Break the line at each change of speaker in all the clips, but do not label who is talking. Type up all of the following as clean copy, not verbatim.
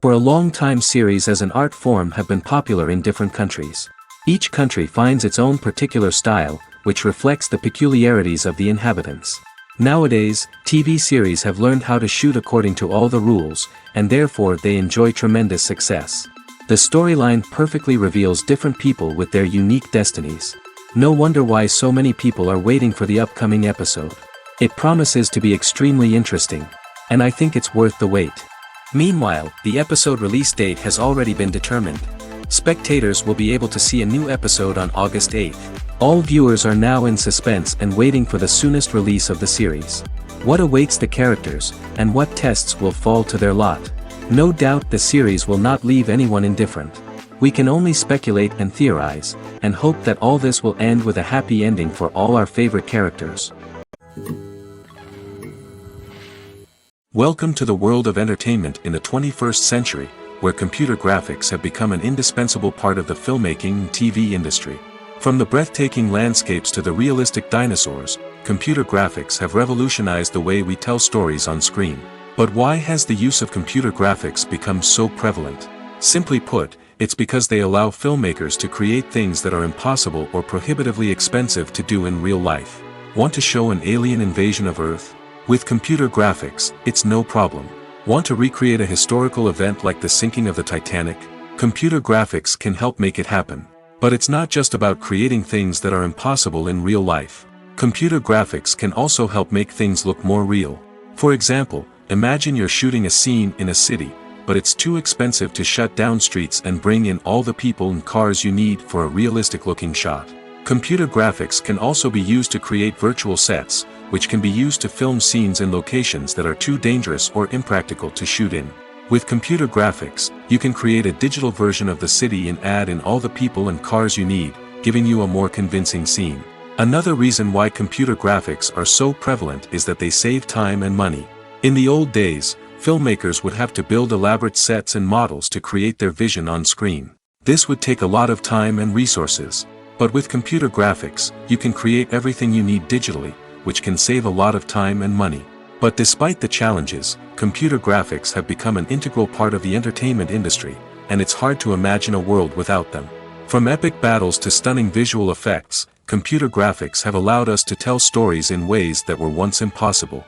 For a long time, series as an art form have been popular in different countries. Each country finds its own particular style, which reflects the peculiarities of the inhabitants. Nowadays, TV series have learned how to shoot according to all the rules, and therefore they enjoy tremendous success. The storyline perfectly reveals different people with their unique destinies. No wonder why so many people are waiting for the upcoming episode. It promises to be extremely interesting, and I think it's worth the wait. Meanwhile, the episode release date has already been determined. Spectators will be able to see a new episode on August 8th. All viewers are now in suspense and waiting for the soonest release of the series. What awaits the characters, and what tests will fall to their lot? No doubt the series will not leave anyone indifferent. We can only speculate and theorize, and hope that all this will end with a happy ending for all our favorite characters.
Welcome to the world of entertainment in the 21st century, where computer graphics have become an indispensable part of the filmmaking and TV industry. From the breathtaking landscapes to the realistic dinosaurs, computer graphics have revolutionized the way we tell stories on screen. But why has the use of computer graphics become so prevalent? Simply put, it's because they allow filmmakers to create things that are impossible or prohibitively expensive to do in real life. Want to show an alien invasion of Earth? With computer graphics, it's no problem. Want to recreate a historical event like the sinking of the Titanic? Computer graphics can help make it happen. But it's not just about creating things that are impossible in real life. Computer graphics can also help make things look more real. For example, imagine you're shooting a scene in a city, but it's too expensive to shut down streets and bring in all the people and cars you need for a realistic-looking shot. Computer graphics can also be used to create virtual sets, which can be used to film scenes in locations that are too dangerous or impractical to shoot in. With computer graphics, you can create a digital version of the city and add in all the people and cars you need, giving you a more convincing scene. Another reason why computer graphics are so prevalent is that they save time and money. In the old days, filmmakers would have to build elaborate sets and models to create their vision on screen. This would take a lot of time and resources. But with computer graphics, you can create everything you need digitally, which can save a lot of time and money. But despite the challenges, computer graphics have become an integral part of the entertainment industry, and it's hard to imagine a world without them. From epic battles to stunning visual effects, computer graphics have allowed us to tell stories in ways that were once impossible.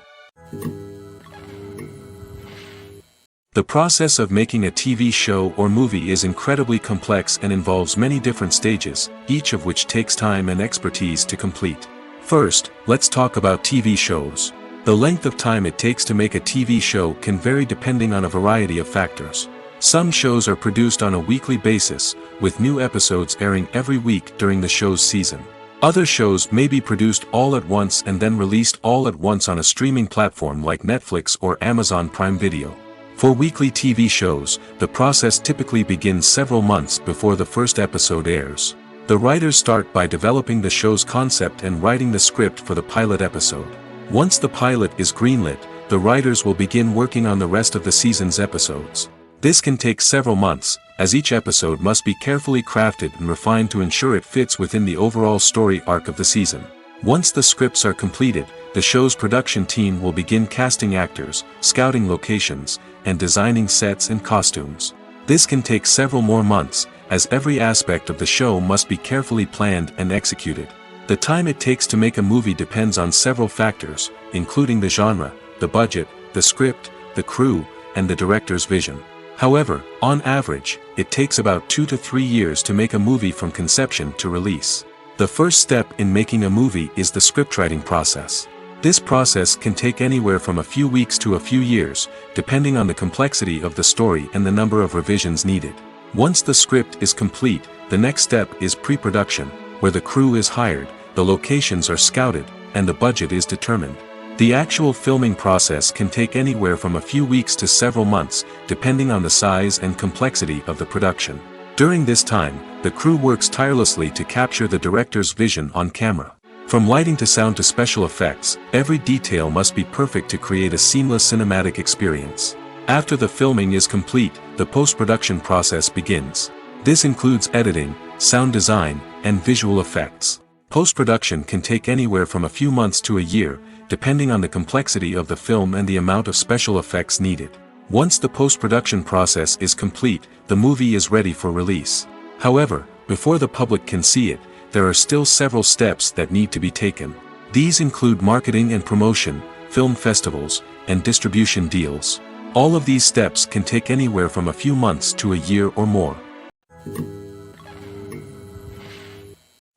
The process of making a TV show or movie is incredibly complex and involves many different stages, each of which takes time and expertise to complete. First, let's talk about TV shows. The length of time it takes to make a TV show can vary depending on a variety of factors. Some shows are produced on a weekly basis, with new episodes airing every week during the show's season. Other shows may be produced all at once and then released all at once on a streaming platform like Netflix or Amazon Prime Video. For weekly TV shows, the process typically begins several months before the first episode airs. The writers start by developing the show's concept and writing the script for the pilot episode. Once the pilot is greenlit, the writers will begin working on the rest of the season's episodes. This can take several months, as each episode must be carefully crafted and refined to ensure it fits within the overall story arc of the season. Once the scripts are completed, the show's production team will begin casting actors, scouting locations, and designing sets and costumes. This can take several more months, as every aspect of the show must be carefully planned and executed. The time it takes to make a movie depends on several factors, including the genre, the budget, the script, the crew, and the director's vision. However, on average, it takes about 2 to 3 years to make a movie from conception to release. The first step in making a movie is the scriptwriting process. This process can take anywhere from a few weeks to a few years, depending on the complexity of the story and the number of revisions needed. Once the script is complete, the next step is pre-production, where the crew is hired, the locations are scouted, and the budget is determined. The actual filming process can take anywhere from a few weeks to several months, depending on the size and complexity of the production. During this time, the crew works tirelessly to capture the director's vision on camera. From lighting to sound to special effects, every detail must be perfect to create a seamless cinematic experience. After the filming is complete, the post-production process begins. This includes editing, sound design, and visual effects. Post-production can take anywhere from a few months to a year, depending on the complexity of the film and the amount of special effects needed. Once the post-production process is complete, the movie is ready for release. However, before the public can see it, there are still several steps that need to be taken. These include marketing and promotion, film festivals, and distribution deals. All of these steps can take anywhere from a few months to a year or more.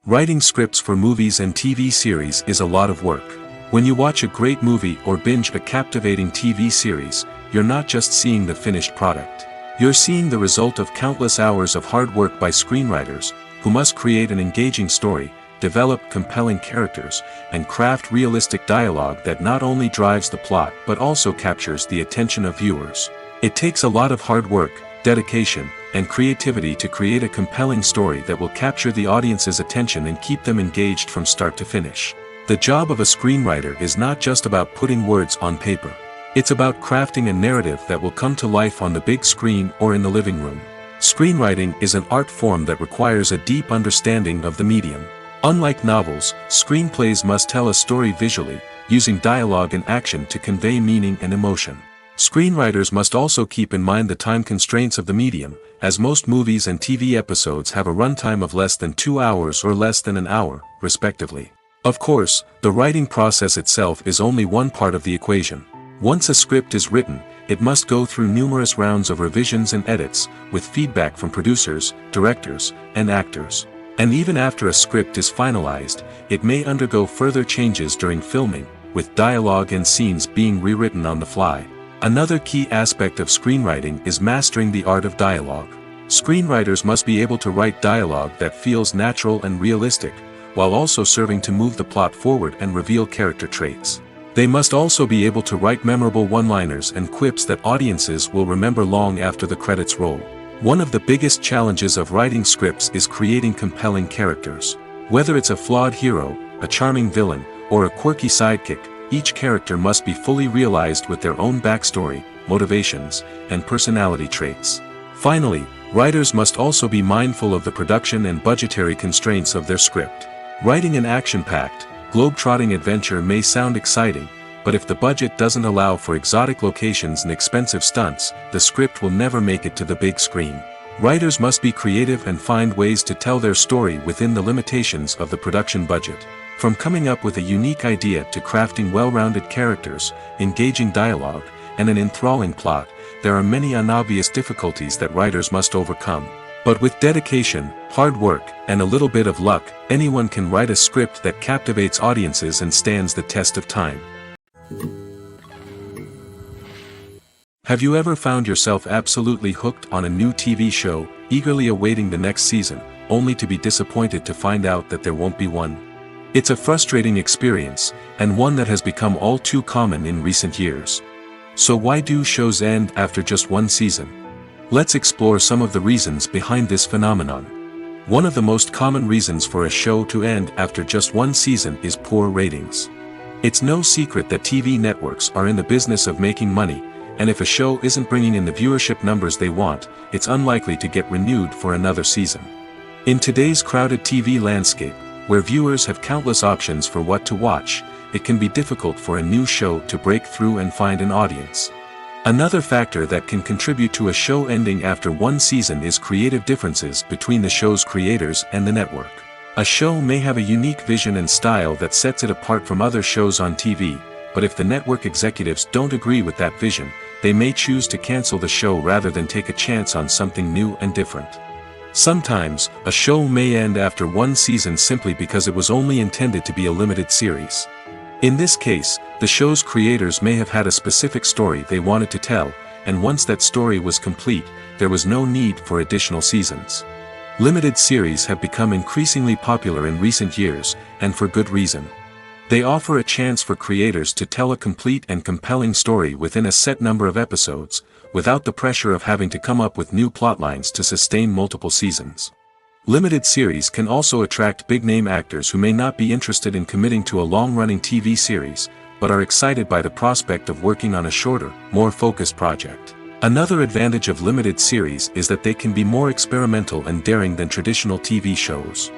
Writing scripts for movies and TV series is a lot of work. When you watch a great movie or binge a captivating TV series, you're not just seeing the finished product. You're seeing the result of countless hours of hard work by screenwriters, who must create an engaging story, develop compelling characters, and craft realistic dialogue that not only drives the plot but also captures the attention of viewers. It takes a lot of hard work, dedication, and creativity to create a compelling story that will capture the audience's attention and keep them engaged from start to finish. The job of a screenwriter is not just about putting words on paper. It's about crafting a narrative that will come to life on the big screen or in the living room. Screenwriting is an art form that requires a deep understanding of the medium. Unlike novels, screenplays must tell a story visually, using dialogue and action to convey meaning and emotion. Screenwriters must also keep in mind the time constraints of the medium, as most movies and TV episodes have a runtime of less than 2 hours or less than an hour, respectively. Of course, the writing process itself is only one part of the equation. Once a script is written, it must go through numerous rounds of revisions and edits, with feedback from producers, directors, and actors. And even after a script is finalized, it may undergo further changes during filming, with dialogue and scenes being rewritten on the fly. Another key aspect of screenwriting is mastering the art of dialogue. Screenwriters must be able to write dialogue that feels natural and realistic, while also serving to move the plot forward and reveal character traits. They must also be able to write memorable one-liners and quips that audiences will remember long after the credits roll. One of the biggest challenges of writing scripts is creating compelling characters. Whether it's a flawed hero, a charming villain, or a quirky sidekick, each character must be fully realized with their own backstory, motivations, and personality traits. Finally, writers must also be mindful of the production and budgetary constraints of their script. Writing an action-packed, globe-trotting adventure may sound exciting, but if the budget doesn't allow for exotic locations and expensive stunts, the script will never make it to the big screen. Writers must be creative and find ways to tell their story within the limitations of the production budget. From coming up with a unique idea to crafting well-rounded characters, engaging dialogue, and an enthralling plot, there are many unobvious difficulties that writers must overcome. But with dedication, hard work, and a little bit of luck, anyone can write a script that captivates audiences and stands the test of time. Have you ever found yourself absolutely hooked on a new TV show, eagerly awaiting the next season, only to be disappointed to find out that there won't be one? It's a frustrating experience, and one that has become all too common in recent years. So why do shows end after just one season? Let's explore some of the reasons behind this phenomenon. One of the most common reasons for a show to end after just one season is poor ratings. It's no secret that TV networks are in the business of making money, and if a show isn't bringing in the viewership numbers they want, it's unlikely to get renewed for another season. In today's crowded TV landscape, where viewers have countless options for what to watch, it can be difficult for a new show to break through and find an audience. Another factor that can contribute to a show ending after one season is creative differences between the show's creators and the network. A show may have a unique vision and style that sets it apart from other shows on TV, but if the network executives don't agree with that vision, they may choose to cancel the show rather than take a chance on something new and different. Sometimes, a show may end after one season simply because it was only intended to be a limited series. In this case, the show's creators may have had a specific story they wanted to tell, and once that story was complete, there was no need for additional seasons. Limited series have become increasingly popular in recent years, and for good reason. They offer a chance for creators to tell a complete and compelling story within a set number of episodes, without the pressure of having to come up with new plotlines to sustain multiple seasons. Limited series can also attract big-name actors who may not be interested in committing to a long-running TV series, but are excited by the prospect of working on a shorter, more focused project. Another advantage of limited series is that they can be more experimental and daring than traditional TV shows.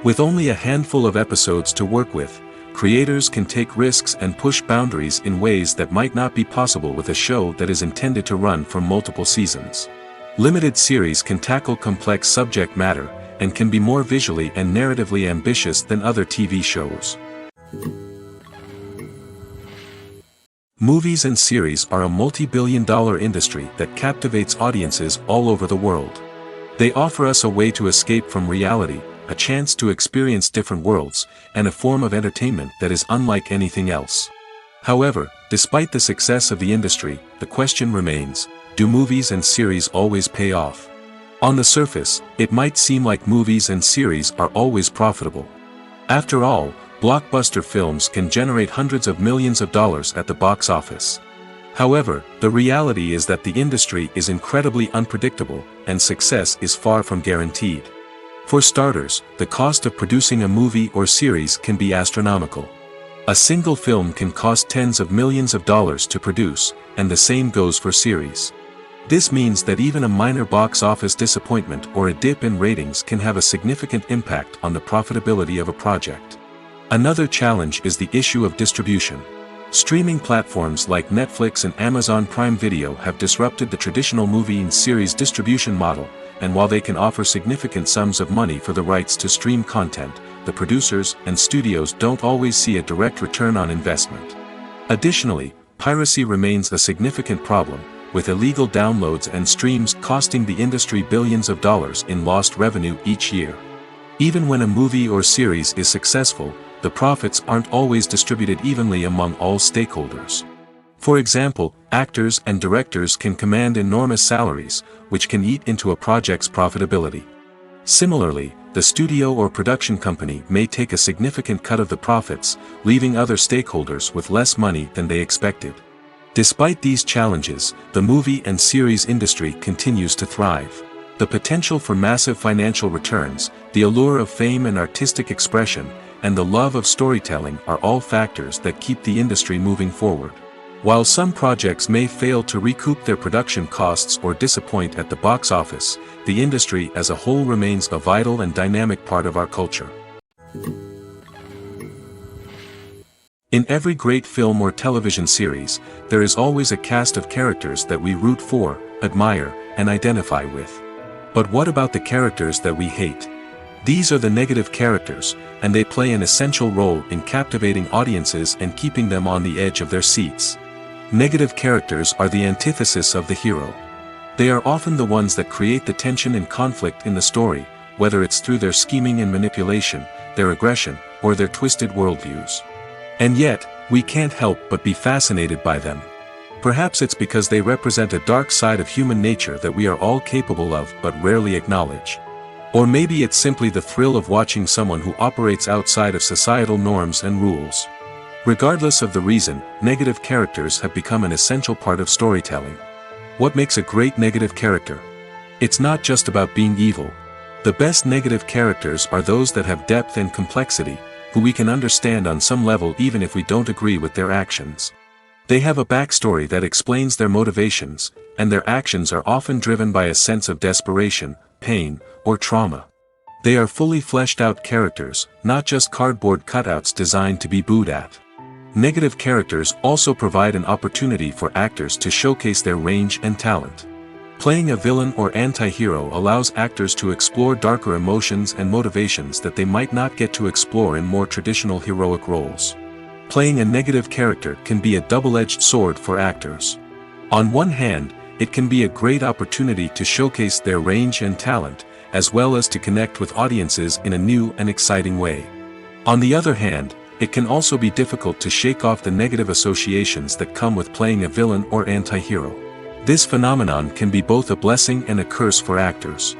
With only a handful of episodes to work with, creators can take risks and push boundaries in ways that might not be possible with a show that is intended to run for multiple seasons. Limited series can tackle complex subject matter, and can be more visually and narratively ambitious than other TV shows. Movies and series are a multi-billion-dollar industry that captivates audiences all over the world. They offer us a way to escape from reality, a chance to experience different worlds, and a form of entertainment that is unlike anything else. However, despite the success of the industry, the question remains, do movies and series always pay off? On the surface, it might seem like movies and series are always profitable. After all, blockbuster films can generate hundreds of millions of dollars at the box office. However, the reality is that the industry is incredibly unpredictable, and success is far from guaranteed. For starters, the cost of producing a movie or series can be astronomical. A single film can cost tens of millions of dollars to produce, and the same goes for series. This means that even a minor box office disappointment or a dip in ratings can have a significant impact on the profitability of a project. Another challenge is the issue of distribution. Streaming platforms like Netflix and Amazon Prime Video have disrupted the traditional movie and series distribution model, and while they can offer significant sums of money for the rights to stream content, the producers and studios don't always see a direct return on investment. Additionally, piracy remains a significant problem, with illegal downloads and streams costing the industry billions of dollars in lost revenue each year. Even when a movie or series is successful, the profits aren't always distributed evenly among all stakeholders. For example, actors and directors can command enormous salaries, which can eat into a project's profitability. Similarly, the studio or production company may take a significant cut of the profits, leaving other stakeholders with less money than they expected. Despite these challenges, the movie and series industry continues to thrive. The potential for massive financial returns, the allure of fame and artistic expression, and the love of storytelling are all factors that keep the industry moving forward. While some projects may fail to recoup their production costs or disappoint at the box office, the industry as a whole remains a vital and dynamic part of our culture. In every great film or television series, there is always a cast of characters that we root for, admire, and identify with. But what about the characters that we hate? These are the negative characters, and they play an essential role in captivating audiences and keeping them on the edge of their seats. Negative characters are the antithesis of the hero. They are often the ones that create the tension and conflict in the story, whether it's through their scheming and manipulation, their aggression, or their twisted worldviews. And yet, we can't help but be fascinated by them. Perhaps it's because they represent a dark side of human nature that we are all capable of but rarely acknowledge. Or maybe it's simply the thrill of watching someone who operates outside of societal norms and rules. Regardless of the reason, negative characters have become an essential part of storytelling. What makes a great negative character? It's not just about being evil. The best negative characters are those that have depth and complexity, who we can understand on some level even if we don't agree with their actions. They have a backstory that explains their motivations, and their actions are often driven by a sense of desperation, pain, or trauma. They are fully fleshed out characters, not just cardboard cutouts designed to be booed at. Negative characters also provide an opportunity for actors to showcase their range and talent. Playing a villain or anti-hero allows actors to explore darker emotions and motivations that they might not get to explore in more traditional heroic roles. Playing a negative character can be a double-edged sword for actors. On one hand, it can be a great opportunity to showcase their range and talent, as well as to connect with audiences in a new and exciting way. On the other hand, it can also be difficult to shake off the negative associations that come with playing a villain or anti-hero. This phenomenon can be both a blessing and a curse for actors.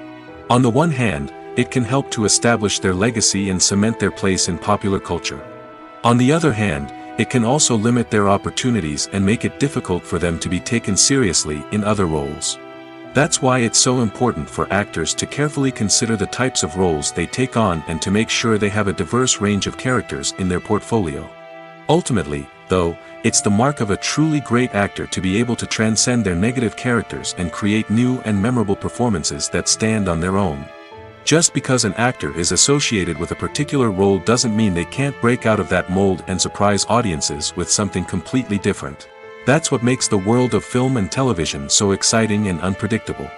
On the one hand, it can help to establish their legacy and cement their place in popular culture. On the other hand, it can also limit their opportunities and make it difficult for them to be taken seriously in other roles. That's why it's so important for actors to carefully consider the types of roles they take on and to make sure they have a diverse range of characters in their portfolio. Ultimately, though, it's the mark of a truly great actor to be able to transcend their negative characters and create new and memorable performances that stand on their own. Just because an actor is associated with a particular role doesn't mean they can't break out of that mold and surprise audiences with something completely different. That's what makes the world of film and television so exciting and unpredictable.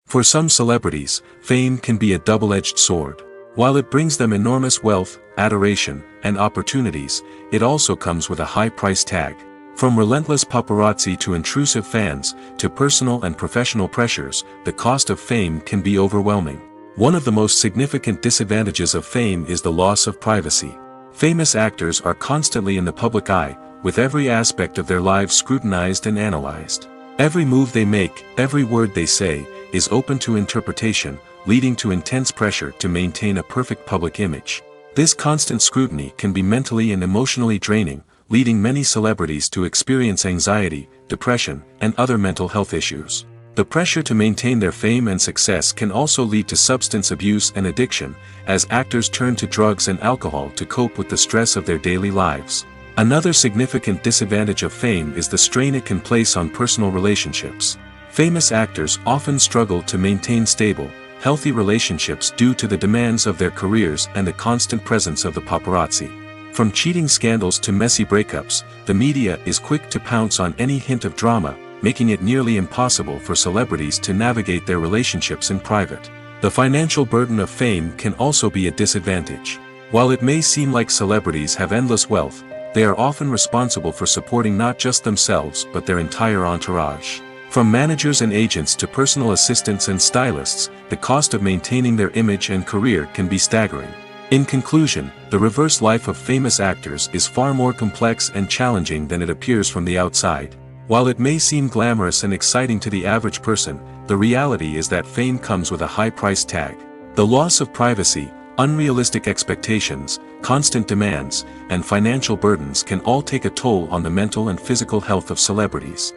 For some celebrities, fame can be a double-edged sword. While it brings them enormous wealth, adoration, and opportunities, it also comes with a high price tag. From relentless paparazzi to intrusive fans, to personal and professional pressures, the cost of fame can be overwhelming. One of the most significant disadvantages of fame is the loss of privacy. Famous actors are constantly in the public eye, with every aspect of their lives scrutinized and analyzed. Every move they make, every word they say, is open to interpretation, leading to intense pressure to maintain a perfect public image. This constant scrutiny can be mentally and emotionally draining, leading many celebrities to experience anxiety, depression, and other mental health issues. The pressure to maintain their fame and success can also lead to substance abuse and addiction, as actors turn to drugs and alcohol to cope with the stress of their daily lives. Another significant disadvantage of fame is the strain it can place on personal relationships. Famous actors often struggle to maintain stable, healthy relationships due to the demands of their careers and the constant presence of the paparazzi. From cheating scandals to messy breakups, the media is quick to pounce on any hint of drama, making it nearly impossible for celebrities to navigate their relationships in private. The financial burden of fame can also be a disadvantage. While it may seem like celebrities have endless wealth, they are often responsible for supporting not just themselves but their entire entourage. From managers and agents to personal assistants and stylists, the cost of maintaining their image and career can be staggering. In conclusion, the reverse life of famous actors is far more complex and challenging than it appears from the outside. While it may seem glamorous and exciting to the average person, the reality is that fame comes with a high price tag. The loss of privacy, unrealistic expectations, constant demands, and financial burdens can all take a toll on the mental and physical health of celebrities.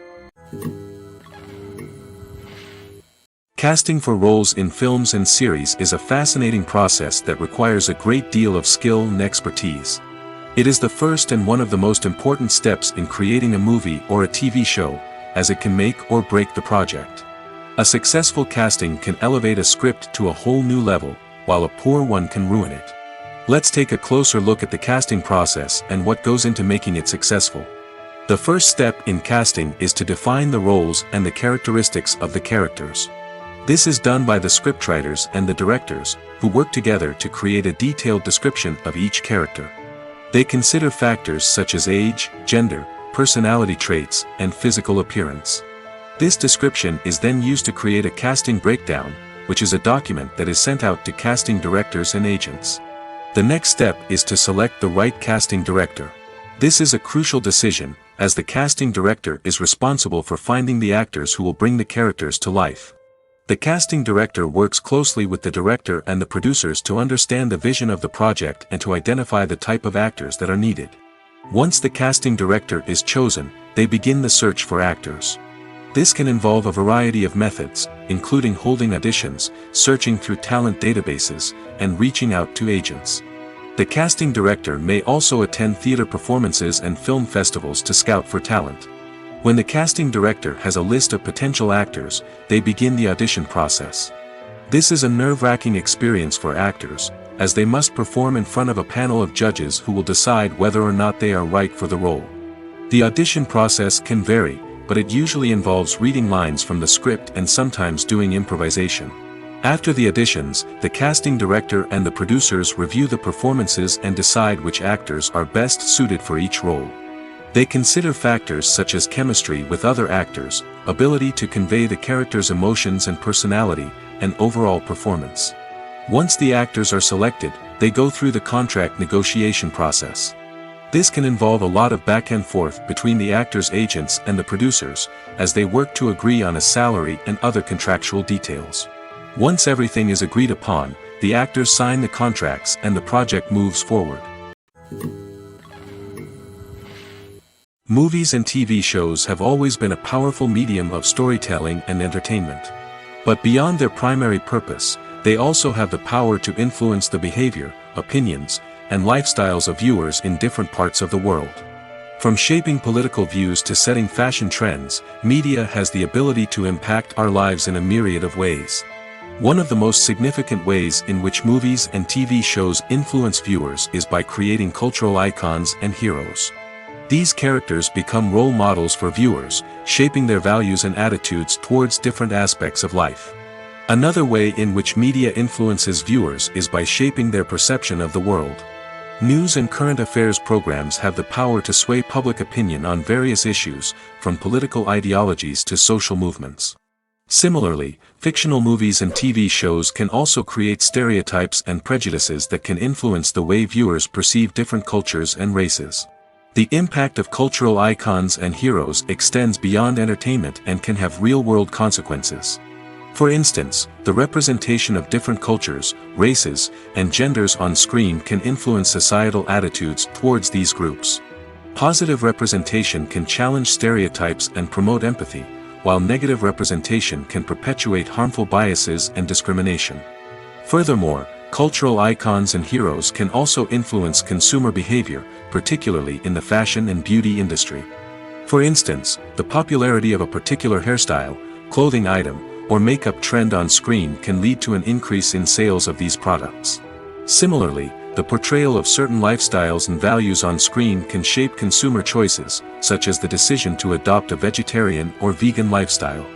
Casting for roles in films and series is a fascinating process that requires a great deal of skill and expertise. It is the first and one of the most important steps in creating a movie or a TV show, as it can make or break the project. A successful casting can elevate a script to a whole new level, while a poor one can ruin it. Let's take a closer look at the casting process and what goes into making it successful. The first step in casting is to define the roles and the characteristics of the characters. This is done by the scriptwriters and the directors, who work together to create a detailed description of each character. They consider factors such as age, gender, personality traits, and physical appearance. This description is then used to create a casting breakdown, which is a document that is sent out to casting directors and agents. The next step is to select the right casting director. This is a crucial decision, as the casting director is responsible for finding the actors who will bring the characters to life. The casting director works closely with the director and the producers to understand the vision of the project and to identify the type of actors that are needed. Once the casting director is chosen, they begin the search for actors. This can involve a variety of methods, including holding auditions, searching through talent databases, and reaching out to agents. The casting director may also attend theater performances and film festivals to scout for talent. When the casting director has a list of potential actors, they begin the audition process. This is a nerve-wracking experience for actors, as they must perform in front of a panel of judges who will decide whether or not they are right for the role. The audition process can vary, but it usually involves reading lines from the script and sometimes doing improvisation. After the auditions, the casting director and the producers review the performances and decide which actors are best suited for each role. They consider factors such as chemistry with other actors, ability to convey the character's emotions and personality, and overall performance. Once the actors are selected, they go through the contract negotiation process. This can involve a lot of back and forth between the actors' agents and the producers, as they work to agree on a salary and other contractual details. Once everything is agreed upon, the actors sign the contracts and the project moves forward. Movies and TV shows have always been a powerful medium of storytelling and entertainment. But beyond their primary purpose, they also have the power to influence the behavior, opinions, and lifestyles of viewers in different parts of the world. From shaping political views to setting fashion trends, media has the ability to impact our lives in a myriad of ways. One of the most significant ways in which movies and TV shows influence viewers is by creating cultural icons and heroes. These characters become role models for viewers, shaping their values and attitudes towards different aspects of life. Another way in which media influences viewers is by shaping their perception of the world. News and current affairs programs have the power to sway public opinion on various issues, from political ideologies to social movements. Similarly, fictional movies and TV shows can also create stereotypes and prejudices that can influence the way viewers perceive different cultures and races. The impact of cultural icons and heroes extends beyond entertainment and can have real-world consequences. For instance, the representation of different cultures, races, and genders on screen can influence societal attitudes towards these groups. Positive representation can challenge stereotypes and promote empathy, while negative representation can perpetuate harmful biases and discrimination. Furthermore, cultural icons and heroes can also influence consumer behavior, particularly in the fashion and beauty industry. For instance, the popularity of a particular hairstyle, clothing item, or makeup trend on screen can lead to an increase in sales of these products. Similarly, the portrayal of certain lifestyles and values on screen can shape consumer choices, such as the decision to adopt a vegetarian or vegan lifestyle.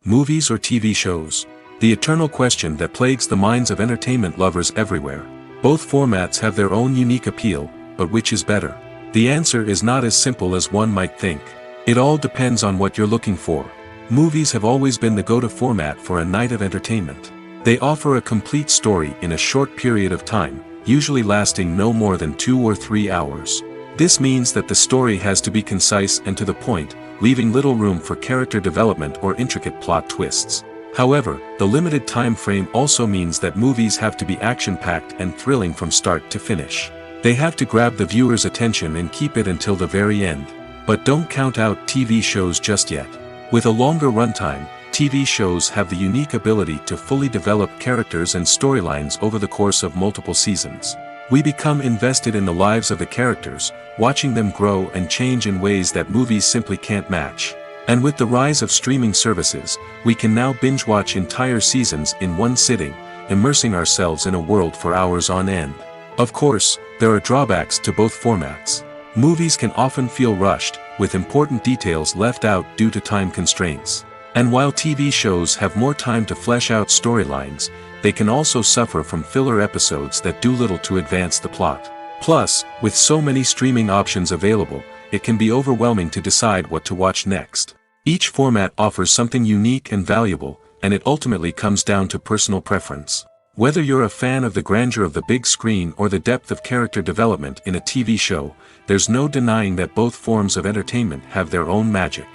Movies or TV shows? The eternal question that plagues the minds of entertainment lovers everywhere. Both formats have their own unique appeal, but which is better? The answer is not as simple as one might think. It all depends on what you're looking for. Movies have always been the go-to format for a night of entertainment. They offer a complete story in a short period of time, usually lasting no more than 2 or 3 hours. This means that the story has to be concise and to the point, leaving little room for character development or intricate plot twists. However, the limited time frame also means that movies have to be action-packed and thrilling from start to finish. They have to grab the viewer's attention and keep it until the very end. But don't count out TV shows just yet. With a longer runtime, TV shows have the unique ability to fully develop characters and storylines over the course of multiple seasons. We become invested in the lives of the characters, watching them grow and change in ways that movies simply can't match. And with the rise of streaming services, we can now binge-watch entire seasons in one sitting, immersing ourselves in a world for hours on end. Of course, there are drawbacks to both formats. Movies can often feel rushed, with important details left out due to time constraints. And while TV shows have more time to flesh out storylines, they can also suffer from filler episodes that do little to advance the plot. Plus, with so many streaming options available, it can be overwhelming to decide what to watch next. Each format offers something unique and valuable, and it ultimately comes down to personal preference. Whether you're a fan of the grandeur of the big screen or the depth of character development in a TV show, there's no denying that both forms of entertainment have their own magic.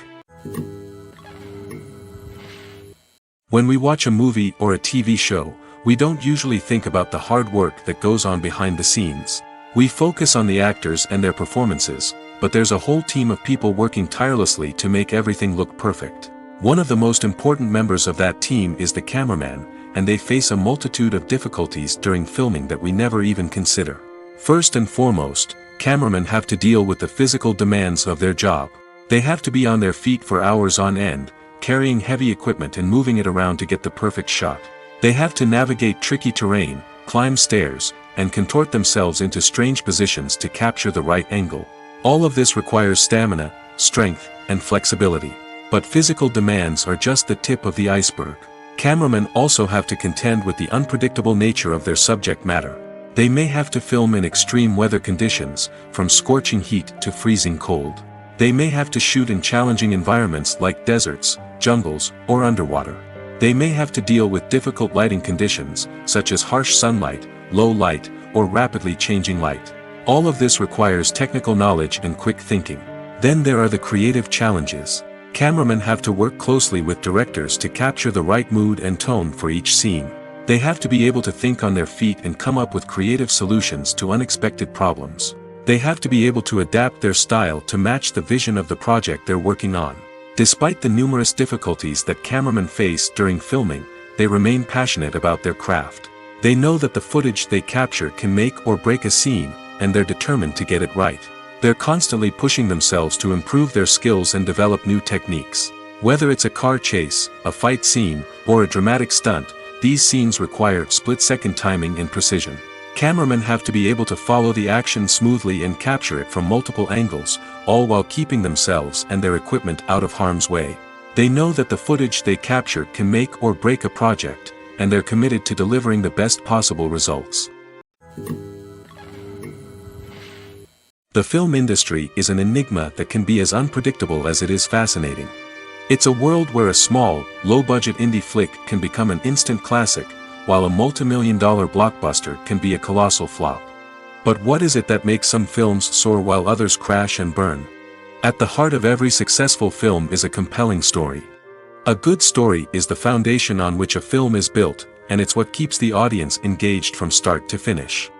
When we watch a movie or a TV show, we don't usually think about the hard work that goes on behind the scenes. We focus on the actors and their performances, but there's a whole team of people working tirelessly to make everything look perfect. One of the most important members of that team is the cameraman, and they face a multitude of difficulties during filming that we never even consider. First and foremost, cameramen have to deal with the physical demands of their job. They have to be on their feet for hours on end, carrying heavy equipment and moving it around to get the perfect shot. They have to navigate tricky terrain, climb stairs, and contort themselves into strange positions to capture the right angle. All of this requires stamina, strength, and flexibility. But physical demands are just the tip of the iceberg. Cameramen also have to contend with the unpredictable nature of their subject matter. They may have to film in extreme weather conditions, from scorching heat to freezing cold. They may have to shoot in challenging environments like deserts, jungles, or underwater. They may have to deal with difficult lighting conditions, such as harsh sunlight, low light, or rapidly changing light. All of this requires technical knowledge and quick thinking. Then there are the creative challenges. Cameramen have to work closely with directors to capture the right mood and tone for each scene. They have to be able to think on their feet and come up with creative solutions to unexpected problems. They have to be able to adapt their style to match the vision of the project they're working on. Despite the numerous difficulties that cameramen face during filming, they remain passionate about their craft. They know that the footage they capture can make or break a scene, and they're determined to get it right. They're constantly pushing themselves to improve their skills and develop new techniques. Whether it's a car chase, a fight scene, or a dramatic stunt, these scenes require split-second timing and precision. Cameramen have to be able to follow the action smoothly and capture it from multiple angles, all while keeping themselves and their equipment out of harm's way. They know that the footage they capture can make or break a project, and they're committed to delivering the best possible results. The film industry is an enigma that can be as unpredictable as it is fascinating. It's a world where a small, low-budget indie flick can become an instant classic, while a multi-million-dollar blockbuster can be a colossal flop. But what is it that makes some films soar while others crash and burn? At the heart of every successful film is a compelling story. A good story is the foundation on which a film is built, and it's what keeps the audience engaged from start to finish.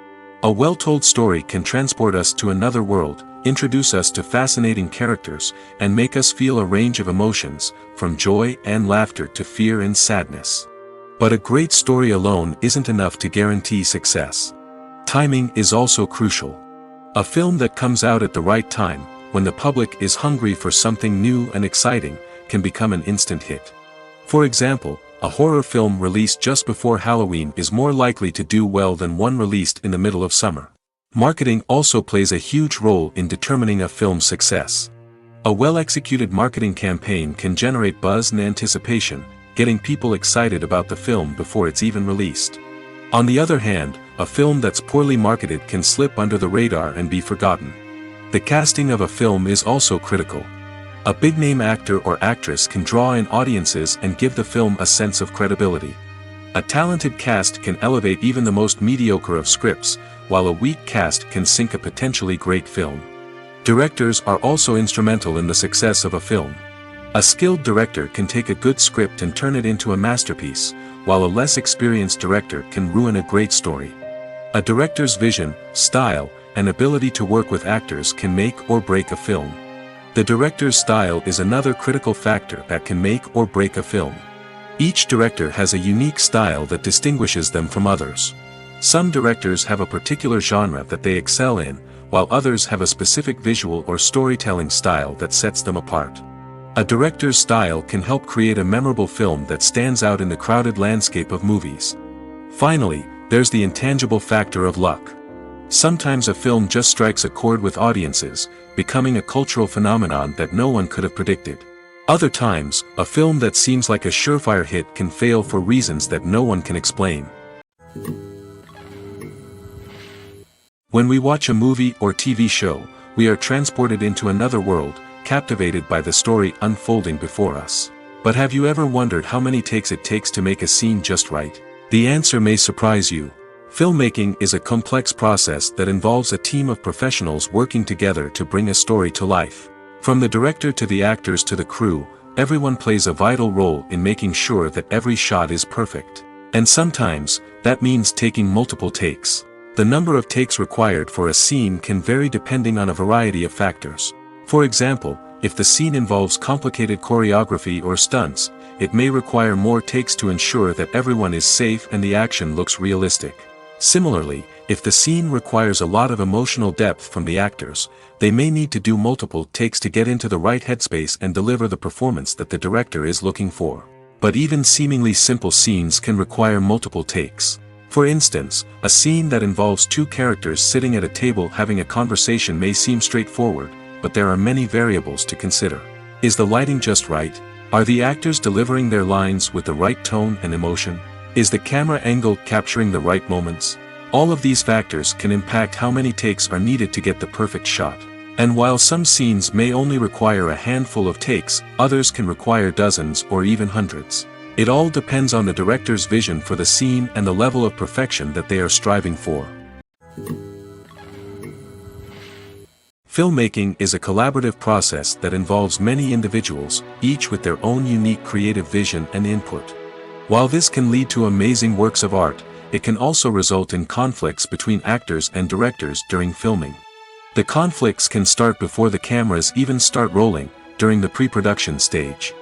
A well-told story can transport us to another world, introduce us to fascinating characters, and make us feel a range of emotions, from joy and laughter to fear and sadness. But a great story alone isn't enough to guarantee success. Timing is also crucial. A film that comes out at the right time, when the public is hungry for something new and exciting, can become an instant hit. For example, a horror film released just before Halloween is more likely to do well than one released in the middle of summer. Marketing also plays a huge role in determining a film's success. A well-executed marketing campaign can generate buzz and anticipation, getting people excited about the film before it's even released. On the other hand, a film that's poorly marketed can slip under the radar and be forgotten. The casting of a film is also critical. A big-name actor or actress can draw in audiences and give the film a sense of credibility. A talented cast can elevate even the most mediocre of scripts, while a weak cast can sink a potentially great film. Directors are also instrumental in the success of a film. A skilled director can take a good script and turn it into a masterpiece, while a less experienced director can ruin a great story. A director's vision, style, and ability to work with actors can make or break a film. The director's style is another critical factor that can make or break a film. Each director has a unique style that distinguishes them from others. Some directors have a particular genre that they excel in, while others have a specific visual or storytelling style that sets them apart. A director's style can help create a memorable film that stands out in the crowded landscape of movies. Finally, there's the intangible factor of luck. Sometimes a film just strikes a chord with audiences, becoming a cultural phenomenon that no one could have predicted. Other times, a film that seems like a surefire hit can fail for reasons that no one can explain. When we watch a movie or TV show, we are transported into another world, captivated by the story unfolding before us. But have you ever wondered how many takes it takes to make a scene just right? The answer may surprise you. Filmmaking is a complex process that involves a team of professionals working together to bring a story to life. From the director to the actors to the crew, everyone plays a vital role in making sure that every shot is perfect. And sometimes, that means taking multiple takes. The number of takes required for a scene can vary depending on a variety of factors. For example, if the scene involves complicated choreography or stunts, it may require more takes to ensure that everyone is safe and the action looks realistic. Similarly, if the scene requires a lot of emotional depth from the actors, they may need to do multiple takes to get into the right headspace and deliver the performance that the director is looking for. But even seemingly simple scenes can require multiple takes. For instance, a scene that involves two characters sitting at a table having a conversation may seem straightforward, but there are many variables to consider. Is the lighting just right? Are the actors delivering their lines with the right tone and emotion? Is the camera angle capturing the right moments? All of these factors can impact how many takes are needed to get the perfect shot. And while some scenes may only require a handful of takes, others can require dozens or even hundreds. It all depends on the director's vision for the scene and the level of perfection that they are striving for. Filmmaking is a collaborative process that involves many individuals, each with their own unique creative vision and input. While this can lead to amazing works of art, it can also result in conflicts between actors and directors during filming. The conflicts can start before the cameras even start rolling, during the pre-production stage.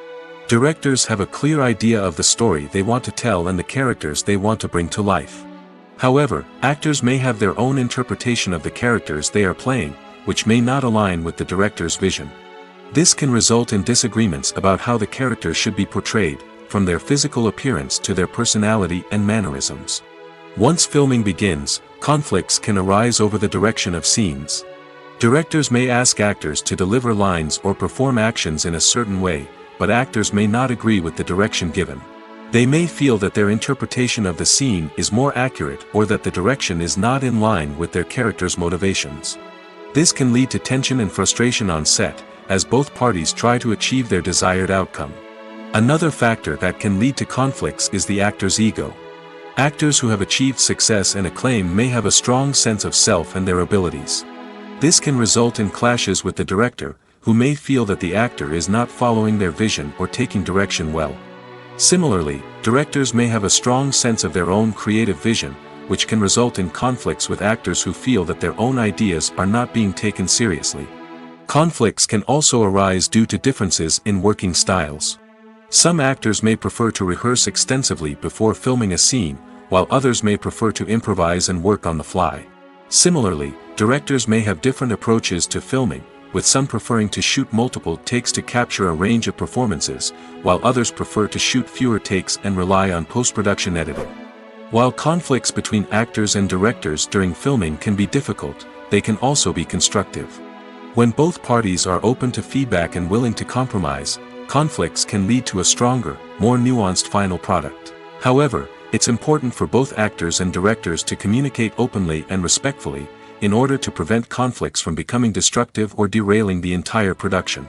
Directors have a clear idea of the story they want to tell and the characters they want to bring to life. However, actors may have their own interpretation of the characters they are playing, which may not align with the director's vision. This can result in disagreements about how the characters should be portrayed, from their physical appearance to their personality and mannerisms. Once filming begins, conflicts can arise over the direction of scenes. Directors may ask actors to deliver lines or perform actions in a certain way, but actors may not agree with the direction given. They may feel that their interpretation of the scene is more accurate or that the direction is not in line with their character's motivations. This can lead to tension and frustration on set, as both parties try to achieve their desired outcome. Another factor that can lead to conflicts is the actor's ego. Actors who have achieved success and acclaim may have a strong sense of self and their abilities. This can result in clashes with the director, who may feel that the actor is not following their vision or taking direction well. Similarly, directors may have a strong sense of their own creative vision, which can result in conflicts with actors who feel that their own ideas are not being taken seriously. Conflicts can also arise due to differences in working styles. Some actors may prefer to rehearse extensively before filming a scene, while others may prefer to improvise and work on the fly. Similarly, directors may have different approaches to filming, with some preferring to shoot multiple takes to capture a range of performances, while others prefer to shoot fewer takes and rely on post-production editing. While conflicts between actors and directors during filming can be difficult, they can also be constructive. When both parties are open to feedback and willing to compromise, conflicts can lead to a stronger, more nuanced final product. However, it's important for both actors and directors to communicate openly and respectfully, in order to prevent conflicts from becoming destructive or derailing the entire production.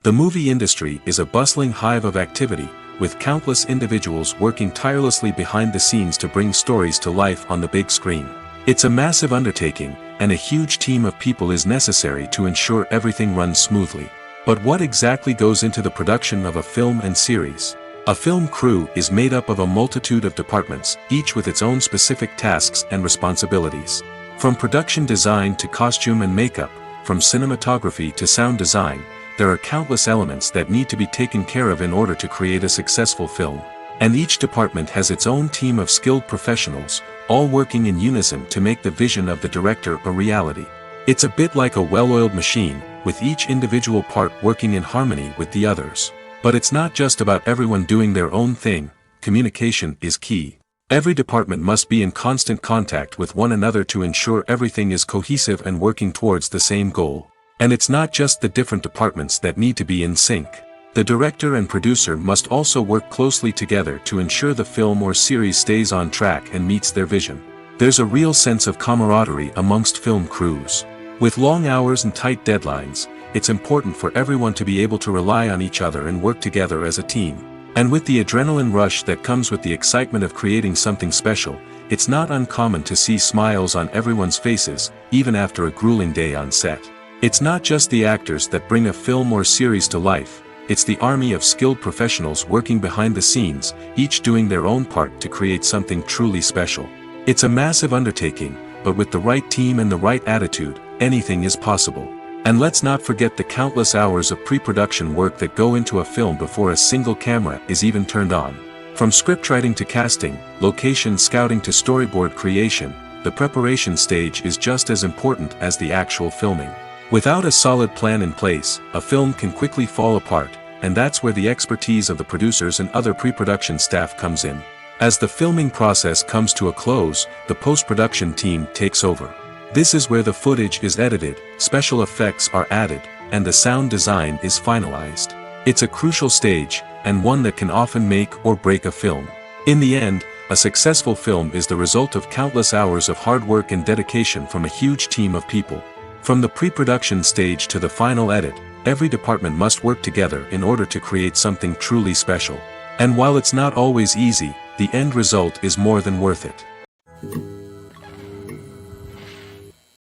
The movie industry is a bustling hive of activity, with countless individuals working tirelessly behind the scenes to bring stories to life on the big screen. It's a massive undertaking, and a huge team of people is necessary to ensure everything runs smoothly. But what exactly goes into the production of a film and series? A film crew is made up of a multitude of departments, each with its own specific tasks and responsibilities. From production design to costume and makeup, from cinematography to sound design, there are countless elements that need to be taken care of in order to create a successful film. And each department has its own team of skilled professionals, all working in unison to make the vision of the director a reality. It's a bit like a well-oiled machine, with each individual part working in harmony with the others. But it's not just about everyone doing their own thing. Communication is key. Every department must be in constant contact with one another to ensure everything is cohesive and working towards the same goal. And it's not just the different departments that need to be in sync. The director and producer must also work closely together to ensure the film or series stays on track and meets their vision. There's a real sense of camaraderie amongst film crews. With long hours and tight deadlines, it's important for everyone to be able to rely on each other and work together as a team. And with the adrenaline rush that comes with the excitement of creating something special, it's not uncommon to see smiles on everyone's faces, even after a grueling day on set. It's not just the actors that bring a film or series to life, it's the army of skilled professionals working behind the scenes, each doing their own part to create something truly special. It's a massive undertaking, but with the right team and the right attitude, anything is possible. And let's not forget the countless hours of pre-production work that go into a film before a single camera is even turned on. From scriptwriting to casting, location scouting to storyboard creation, the preparation stage is just as important as the actual filming. Without a solid plan in place, a film can quickly fall apart, and that's where the expertise of the producers and other pre-production staff comes in. As the filming process comes to a close, the post-production team takes over. This is where the footage is edited, special effects are added, and the sound design is finalized. It's a crucial stage, and one that can often make or break a film. In the end, a successful film is the result of countless hours of hard work and dedication from a huge team of people. From the pre-production stage to the final edit, every department must work together in order to create something truly special. And while it's not always easy, the end result is more than worth it.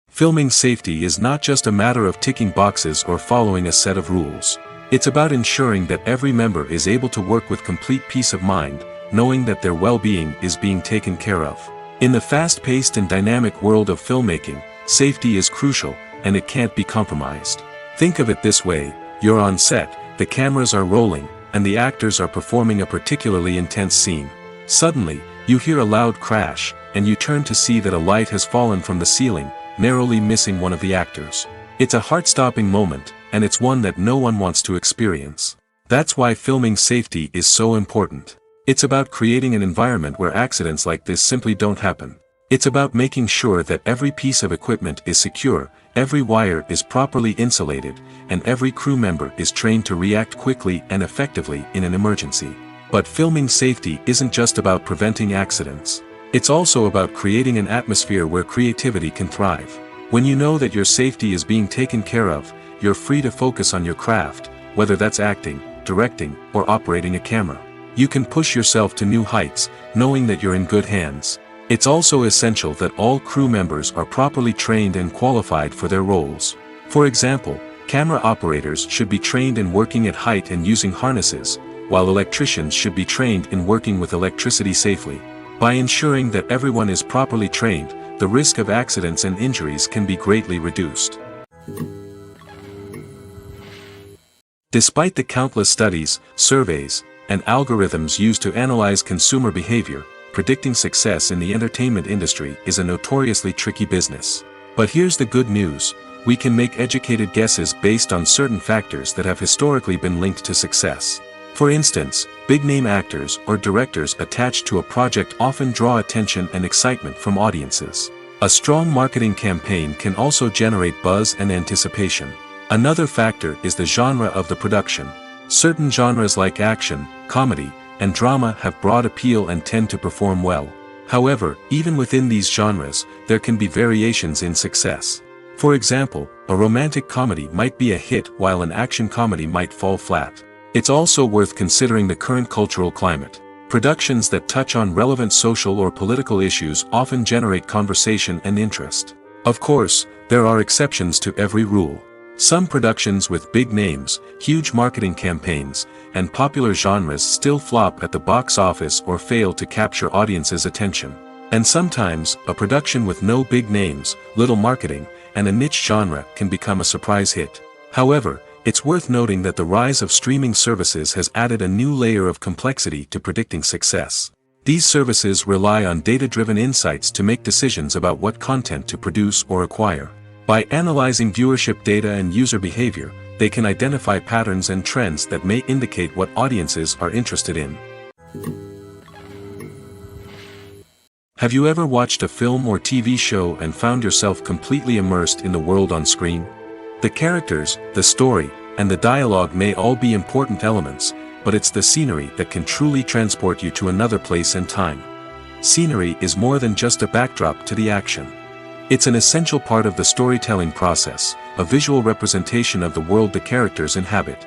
Filming safety is not just a matter of ticking boxes or following a set of rules. It's about ensuring that every member is able to work with complete peace of mind, knowing that their well-being is being taken care of. In the fast-paced and dynamic world of filmmaking, safety is crucial, and it can't be compromised. Think of it this way: you're on set, the cameras are rolling, and the actors are performing a particularly intense scene. Suddenly, you hear a loud crash, and you turn to see that a light has fallen from the ceiling, narrowly missing one of the actors. It's a heart-stopping moment, and it's one that no one wants to experience. That's why filming safety is so important. It's about creating an environment where accidents like this simply don't happen. It's about making sure that every piece of equipment is secure, every wire is properly insulated, and every crew member is trained to react quickly and effectively in an emergency. But filming safety isn't just about preventing accidents. It's also about creating an atmosphere where creativity can thrive. When you know that your safety is being taken care of, you're free to focus on your craft, whether that's acting, directing, or operating a camera. You can push yourself to new heights, knowing that you're in good hands. It's also essential that all crew members are properly trained and qualified for their roles. For example, camera operators should be trained in working at height and using harnesses, while electricians should be trained in working with electricity safely. By ensuring that everyone is properly trained, the risk of accidents and injuries can be greatly reduced. Despite the countless studies, surveys, and algorithms used to analyze consumer behavior, predicting success in the entertainment industry is a notoriously tricky business. But here's the good news: we can make educated guesses based on certain factors that have historically been linked to success. For instance, big-name actors or directors attached to a project often draw attention and excitement from audiences. A strong marketing campaign can also generate buzz and anticipation. Another factor is the genre of the production. Certain genres like action, comedy, and drama have broad appeal and tend to perform well. However, even within these genres, there can be variations in success. For example, a romantic comedy might be a hit while an action comedy might fall flat. It's also worth considering the current cultural climate. Productions that touch on relevant social or political issues often generate conversation and interest. Of course, there are exceptions to every rule. Some productions with big names, huge marketing campaigns, and popular genres still flop at the box office or fail to capture audiences' attention. And sometimes, a production with no big names, little marketing, and a niche genre can become a surprise hit. However, it's worth noting that the rise of streaming services has added a new layer of complexity to predicting success. These services rely on data-driven insights to make decisions about what content to produce or acquire. By analyzing viewership data and user behavior, they can identify patterns and trends that may indicate what audiences are interested in. Have you ever watched a film or TV show and found yourself completely immersed in the world on screen? The characters, the story, and the dialogue may all be important elements, but it's the scenery that can truly transport you to another place and time. Scenery is more than just a backdrop to the action. It's an essential part of the storytelling process, a visual representation of the world the characters inhabit.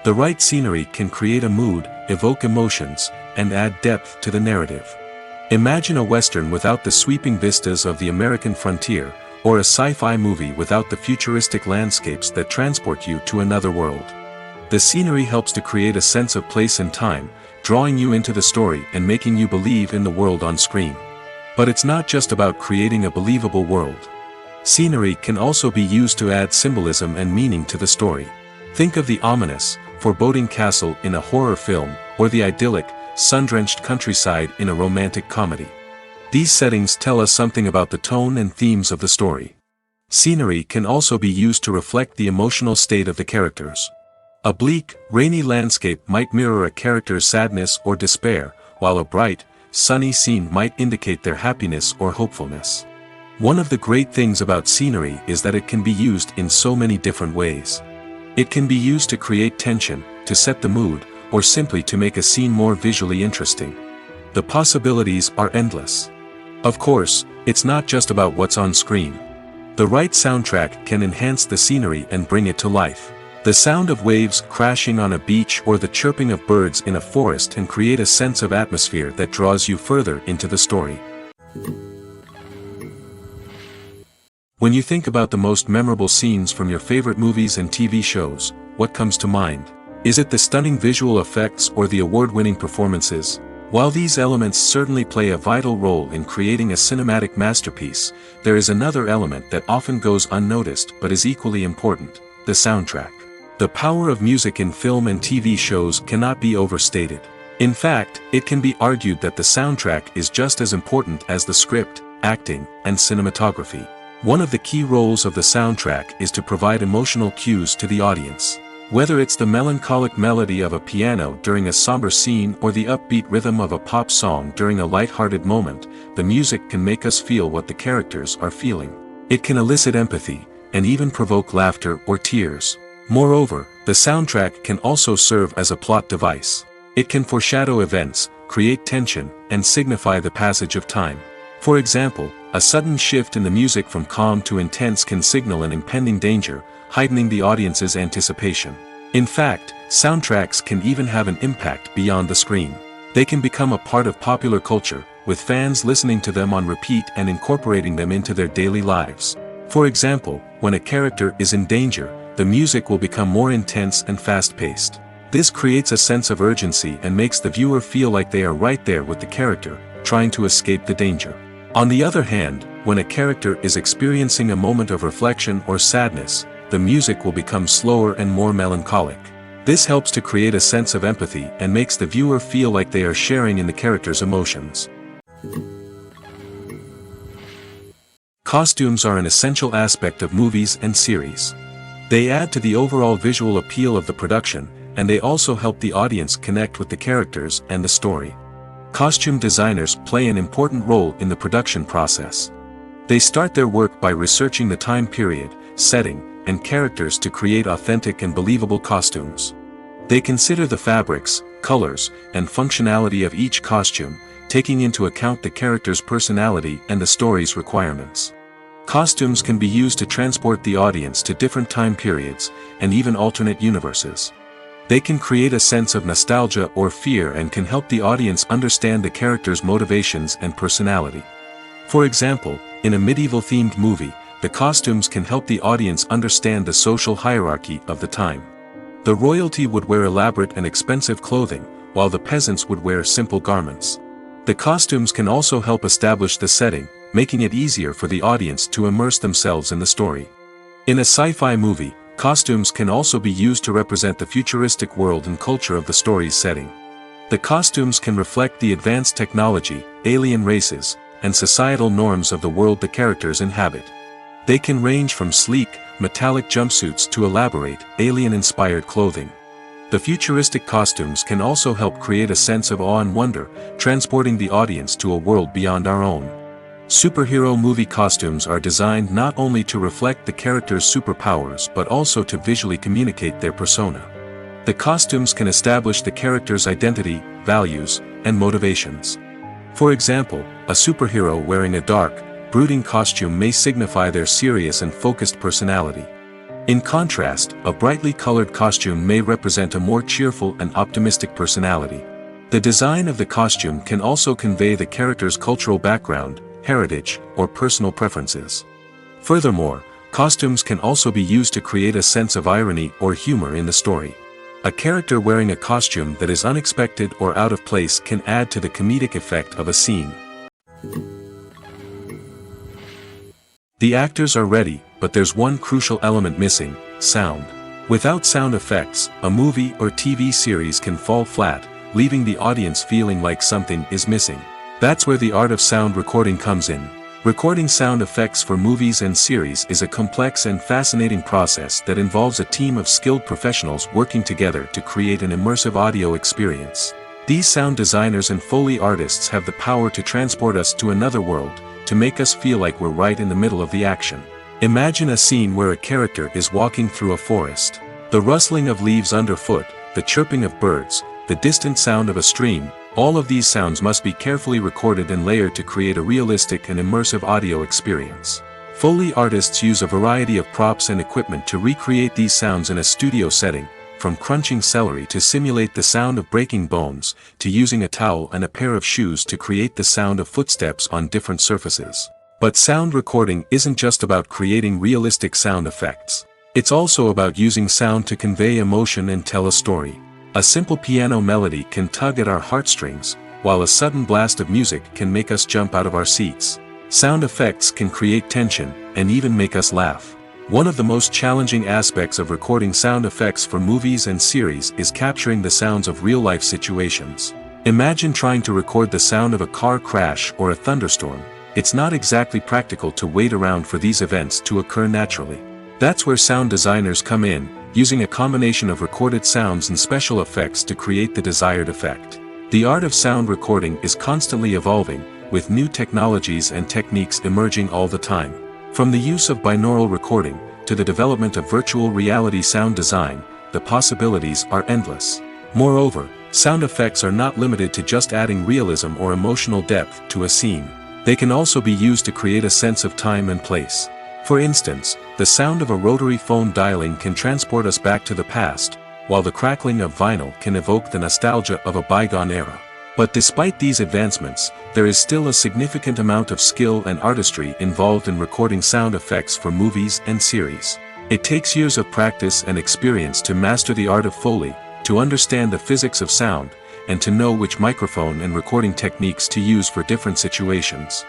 The right scenery can create a mood, evoke emotions, and add depth to the narrative. Imagine a Western without the sweeping vistas of the American frontier, or a sci-fi movie without the futuristic landscapes that transport you to another world. The scenery helps to create a sense of place and time, drawing you into the story and making you believe in the world on screen. But it's not just about creating a believable world. Scenery can also be used to add symbolism and meaning to the story. Think of the ominous, foreboding castle in a horror film, or the idyllic, sun-drenched countryside in a romantic comedy. These settings tell us something about the tone and themes of the story. Scenery can also be used to reflect the emotional state of the characters. A bleak, rainy landscape might mirror a character's sadness or despair, while a bright, sunny scene might indicate their happiness or hopefulness. One of the great things about scenery is that it can be used in so many different ways. It can be used to create tension, to set the mood, or simply to make a scene more visually interesting. The possibilities are endless. Of course, it's not just about what's on screen. The right soundtrack can enhance the scenery and bring it to life. The sound of waves crashing on a beach or the chirping of birds in a forest can create a sense of atmosphere that draws you further into the story. When you think about the most memorable scenes from your favorite movies and TV shows, what comes to mind? Is it the stunning visual effects or the award-winning performances? While these elements certainly play a vital role in creating a cinematic masterpiece, there is another element that often goes unnoticed but is equally important: the soundtrack. The power of music in film and TV shows cannot be overstated. In fact, it can be argued that the soundtrack is just as important as the script, acting, and cinematography. One of the key roles of the soundtrack is to provide emotional cues to the audience. Whether it's the melancholic melody of a piano during a somber scene or the upbeat rhythm of a pop song during a light-hearted moment, the music can make us feel what the characters are feeling. It can elicit empathy, and even provoke laughter or tears. Moreover, the soundtrack can also serve as a plot device. It can foreshadow events, create tension, and signify the passage of time. For example, a sudden shift in the music from calm to intense can signal an impending danger, heightening the audience's anticipation. In fact, soundtracks can even have an impact beyond the screen. They can become a part of popular culture, with fans listening to them on repeat and incorporating them into their daily lives. For example, when a character is in danger, the music will become more intense and fast-paced. This creates a sense of urgency and makes the viewer feel like they are right there with the character, trying to escape the danger. On the other hand, when a character is experiencing a moment of reflection or sadness, the music will become slower and more melancholic. This helps to create a sense of empathy and makes the viewer feel like they are sharing in the character's emotions. Costumes are an essential aspect of movies and series. They add to the overall visual appeal of the production, and they also help the audience connect with the characters and the story. Costume designers play an important role in the production process. They start their work by researching the time period, setting, and characters to create authentic and believable costumes. They consider the fabrics, colors, and functionality of each costume, taking into account the character's personality and the story's requirements. Costumes can be used to transport the audience to different time periods, and even alternate universes. They can create a sense of nostalgia or fear and can help the audience understand the character's motivations and personality. For example, in a medieval-themed movie, the costumes can help the audience understand the social hierarchy of the time. The royalty would wear elaborate and expensive clothing, while the peasants would wear simple garments. The costumes can also help establish the setting, making it easier for the audience to immerse themselves in the story. In a sci-fi movie, costumes can also be used to represent the futuristic world and culture of the story's setting. The costumes can reflect the advanced technology, alien races, and societal norms of the world the characters inhabit. They can range from sleek, metallic jumpsuits to elaborate, alien-inspired clothing. The futuristic costumes can also help create a sense of awe and wonder, transporting the audience to a world beyond our own. Superhero movie costumes are designed not only to reflect the character's superpowers but also to visually communicate their persona. The costumes can establish the character's identity, values, and motivations. For example, a superhero wearing a dark, brooding costume may signify their serious and focused personality. In contrast, a brightly colored costume may represent a more cheerful and optimistic personality. The design of the costume can also convey the character's cultural background, heritage, or personal preferences. Furthermore, costumes can also be used to create a sense of irony or humor in the story. A character wearing a costume that is unexpected or out of place can add to the comedic effect of a scene. The actors are ready, but there's one crucial element missing: sound. Without sound effects, a movie or TV series can fall flat, leaving the audience feeling like something is missing. That's where the art of sound recording comes in. Recording sound effects for movies and series is a complex and fascinating process that involves a team of skilled professionals working together to create an immersive audio experience. These sound designers and Foley artists have the power to transport us to another world, to make us feel like we're right in the middle of the action. Imagine a scene where a character is walking through a forest. The rustling of leaves underfoot, the chirping of birds, the distant sound of a stream, all of these sounds must be carefully recorded and layered to create a realistic and immersive audio experience. Foley artists use a variety of props and equipment to recreate these sounds in a studio setting, from crunching celery to simulate the sound of breaking bones, to using a towel and a pair of shoes to create the sound of footsteps on different surfaces. But sound recording isn't just about creating realistic sound effects. It's also about using sound to convey emotion and tell a story. A simple piano melody can tug at our heartstrings, while a sudden blast of music can make us jump out of our seats. Sound effects can create tension, and even make us laugh. One of the most challenging aspects of recording sound effects for movies and series is capturing the sounds of real-life situations. Imagine trying to record the sound of a car crash or a thunderstorm. It's not exactly practical to wait around for these events to occur naturally. That's where sound designers come in, using a combination of recorded sounds and special effects to create the desired effect. The art of sound recording is constantly evolving, with new technologies and techniques emerging all the time. From the use of binaural recording, to the development of virtual reality sound design, the possibilities are endless. Moreover, sound effects are not limited to just adding realism or emotional depth to a scene. They can also be used to create a sense of time and place. For instance, the sound of a rotary phone dialing can transport us back to the past, while the crackling of vinyl can evoke the nostalgia of a bygone era. But despite these advancements, there is still a significant amount of skill and artistry involved in recording sound effects for movies and series. It takes years of practice and experience to master the art of Foley, to understand the physics of sound, and to know which microphone and recording techniques to use for different situations.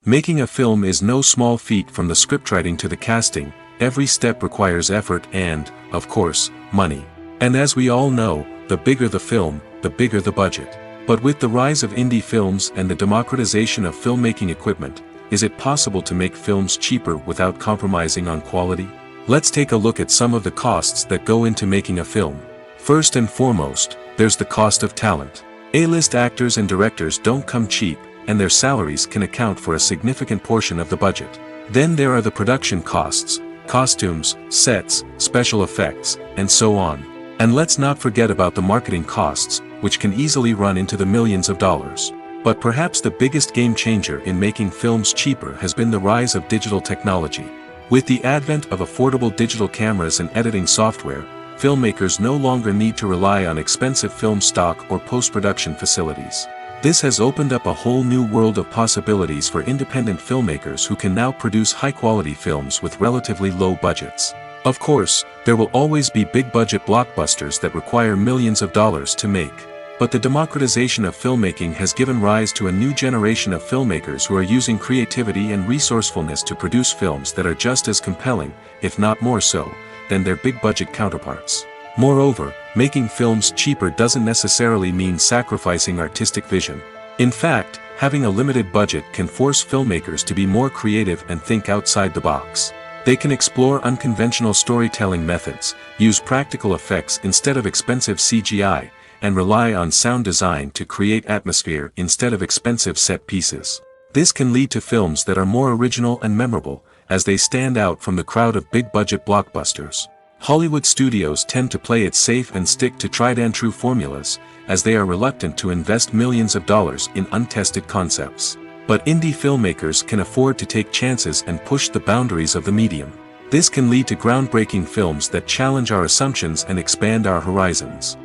Making a film is no small feat. From the scriptwriting to the casting, every step requires effort and, of course, money. And as we all know, the bigger the film, the bigger the budget. But with the rise of indie films and the democratization of filmmaking equipment, is it possible to make films cheaper without compromising on quality? Let's take a look at some of the costs that go into making a film. First and foremost, there's the cost of talent. A-list actors and directors don't come cheap, and their salaries can account for a significant portion of the budget. Then there are the production costs, costumes, sets, special effects, and so on. And let's not forget about the marketing costs, which can easily run into the millions of dollars. But perhaps the biggest game changer in making films cheaper has been the rise of digital technology. With the advent of affordable digital cameras and editing software, filmmakers no longer need to rely on expensive film stock or post-production facilities. This has opened up a whole new world of possibilities for independent filmmakers who can now produce high-quality films with relatively low budgets. Of course, there will always be big-budget blockbusters that require millions of dollars to make. But the democratization of filmmaking has given rise to a new generation of filmmakers who are using creativity and resourcefulness to produce films that are just as compelling, if not more so, than their big-budget counterparts. Moreover, making films cheaper doesn't necessarily mean sacrificing artistic vision. In fact, having a limited budget can force filmmakers to be more creative and think outside the box. They can explore unconventional storytelling methods, use practical effects instead of expensive CGI, and rely on sound design to create atmosphere instead of expensive set pieces. This can lead to films that are more original and memorable, as they stand out from the crowd of big-budget blockbusters. Hollywood studios tend to play it safe and stick to tried-and-true formulas, as they are reluctant to invest millions of dollars in untested concepts. But indie filmmakers can afford to take chances and push the boundaries of the medium. This can lead to groundbreaking films that challenge our assumptions and expand our horizons.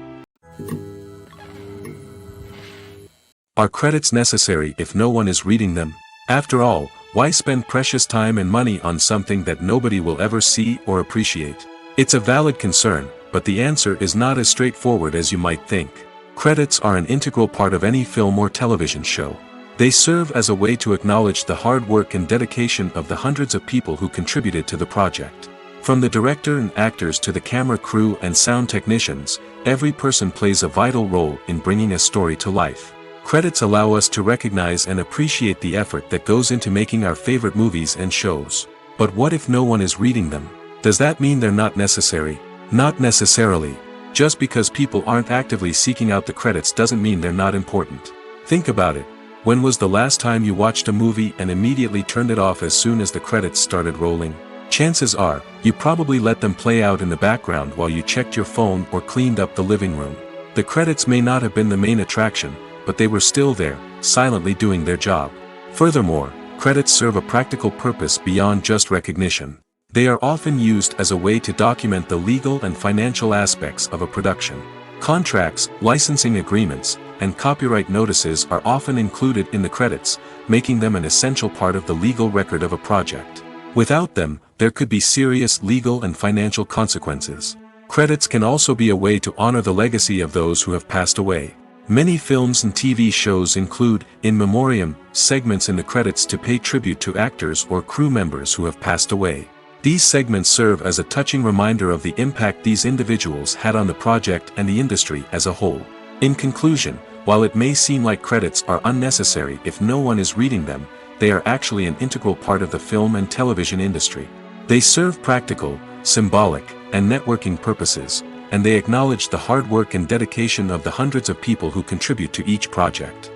Are credits necessary if no one is reading them? After all, why spend precious time and money on something that nobody will ever see or appreciate? It's a valid concern, but the answer is not as straightforward as you might think. Credits are an integral part of any film or television show. They serve as a way to acknowledge the hard work and dedication of the hundreds of people who contributed to the project. From the director and actors to the camera crew and sound technicians, every person plays a vital role in bringing a story to life. Credits allow us to recognize and appreciate the effort that goes into making our favorite movies and shows. But what if no one is reading them? Does that mean they're not necessary? Not necessarily. Just because people aren't actively seeking out the credits doesn't mean they're not important. Think about it. When was the last time you watched a movie and immediately turned it off as soon as the credits started rolling? Chances are, you probably let them play out in the background while you checked your phone or cleaned up the living room. The credits may not have been the main attraction, but they were still there, silently doing their job. Furthermore, credits serve a practical purpose beyond just recognition. They are often used as a way to document the legal and financial aspects of a production. Contracts, licensing agreements, and copyright notices are often included in the credits, making them an essential part of the legal record of a project. Without them, there could be serious legal and financial consequences. Credits can also be a way to honor the legacy of those who have passed away. Many films and TV shows include, in memoriam, segments in the credits to pay tribute to actors or crew members who have passed away. These segments serve as a touching reminder of the impact these individuals had on the project and the industry as a whole. In conclusion, while it may seem like credits are unnecessary if no one is reading them, they are actually an integral part of the film and television industry. They serve practical, symbolic, and networking purposes, and they acknowledge the hard work and dedication of the hundreds of people who contribute to each project.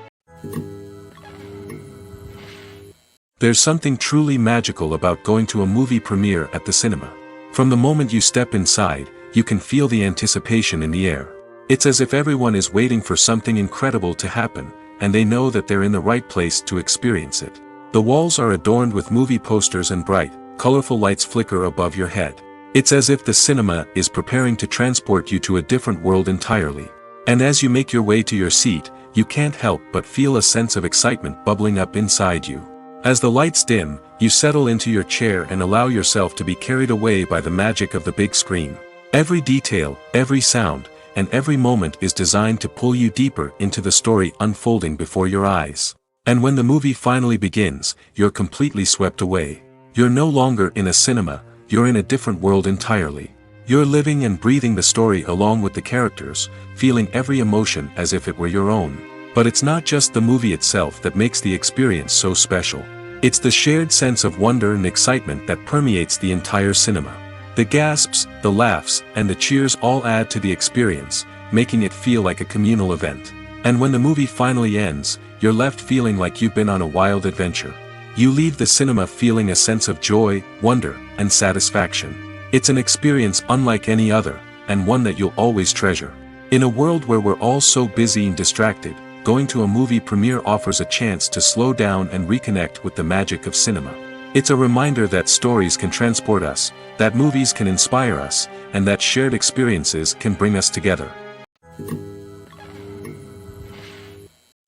There's something truly magical about going to a movie premiere at the cinema. From the moment you step inside, you can feel the anticipation in the air. It's as if everyone is waiting for something incredible to happen, and they know that they're in the right place to experience it. The walls are adorned with movie posters and bright, colorful lights flicker above your head. It's as if the cinema is preparing to transport you to a different world entirely. And as you make your way to your seat, you can't help but feel a sense of excitement bubbling up inside you. As the lights dim, you settle into your chair and allow yourself to be carried away by the magic of the big screen. Every detail, every sound, and every moment is designed to pull you deeper into the story unfolding before your eyes. And when the movie finally begins, you're completely swept away. You're no longer in a cinema, you're in a different world entirely. You're living and breathing the story along with the characters, feeling every emotion as if it were your own. But it's not just the movie itself that makes the experience so special. It's the shared sense of wonder and excitement that permeates the entire cinema. The gasps, the laughs, and the cheers all add to the experience, making it feel like a communal event. And when the movie finally ends, you're left feeling like you've been on a wild adventure. You leave the cinema feeling a sense of joy, wonder, and satisfaction. It's an experience unlike any other, and one that you'll always treasure. In a world where we're all so busy and distracted, going to a movie premiere offers a chance to slow down and reconnect with the magic of cinema. It's a reminder that stories can transport us, that movies can inspire us, and that shared experiences can bring us together.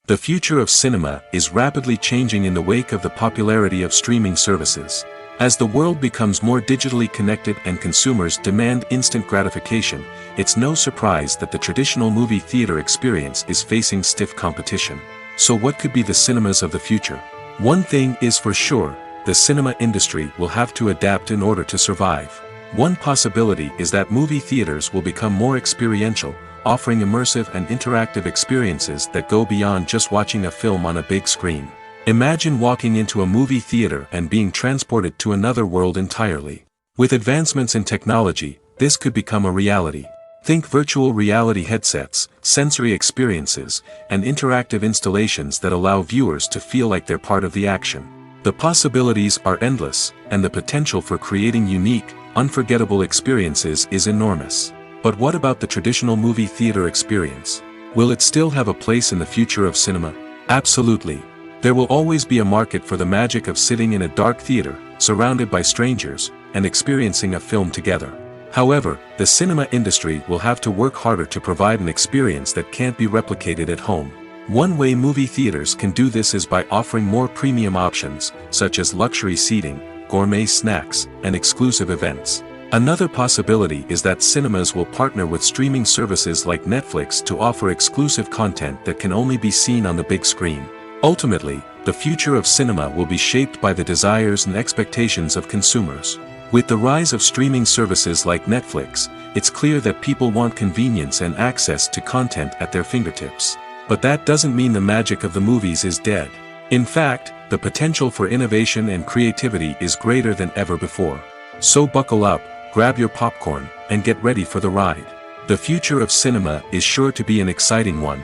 The future of cinema is rapidly changing in the wake of the popularity of streaming services. As the world becomes more digitally connected and consumers demand instant gratification, it's no surprise that the traditional movie theater experience is facing stiff competition. So what could be the cinemas of the future? One thing is for sure, the cinema industry will have to adapt in order to survive. One possibility is that movie theaters will become more experiential, offering immersive and interactive experiences that go beyond just watching a film on a big screen. Imagine walking into a movie theater and being transported to another world entirely. With advancements in technology, this could become a reality. Think virtual reality headsets, sensory experiences, and interactive installations that allow viewers to feel like they're part of the action. The possibilities are endless, and the potential for creating unique, unforgettable experiences is enormous. But what about the traditional movie theater experience? Will it still have a place in the future of cinema? Absolutely. There will always be a market for the magic of sitting in a dark theater, surrounded by strangers, and experiencing a film together. However, the cinema industry will have to work harder to provide an experience that can't be replicated at home. One way movie theaters can do this is by offering more premium options, such as luxury seating, gourmet snacks, and exclusive events. Another possibility is that cinemas will partner with streaming services like Netflix to offer exclusive content that can only be seen on the big screen. Ultimately, the future of cinema will be shaped by the desires and expectations of consumers. With the rise of streaming services like Netflix, it's clear that people want convenience and access to content at their fingertips. But that doesn't mean the magic of the movies is dead. In fact, the potential for innovation and creativity is greater than ever before. So buckle up, grab your popcorn, and get ready for the ride. The future of cinema is sure to be an exciting one.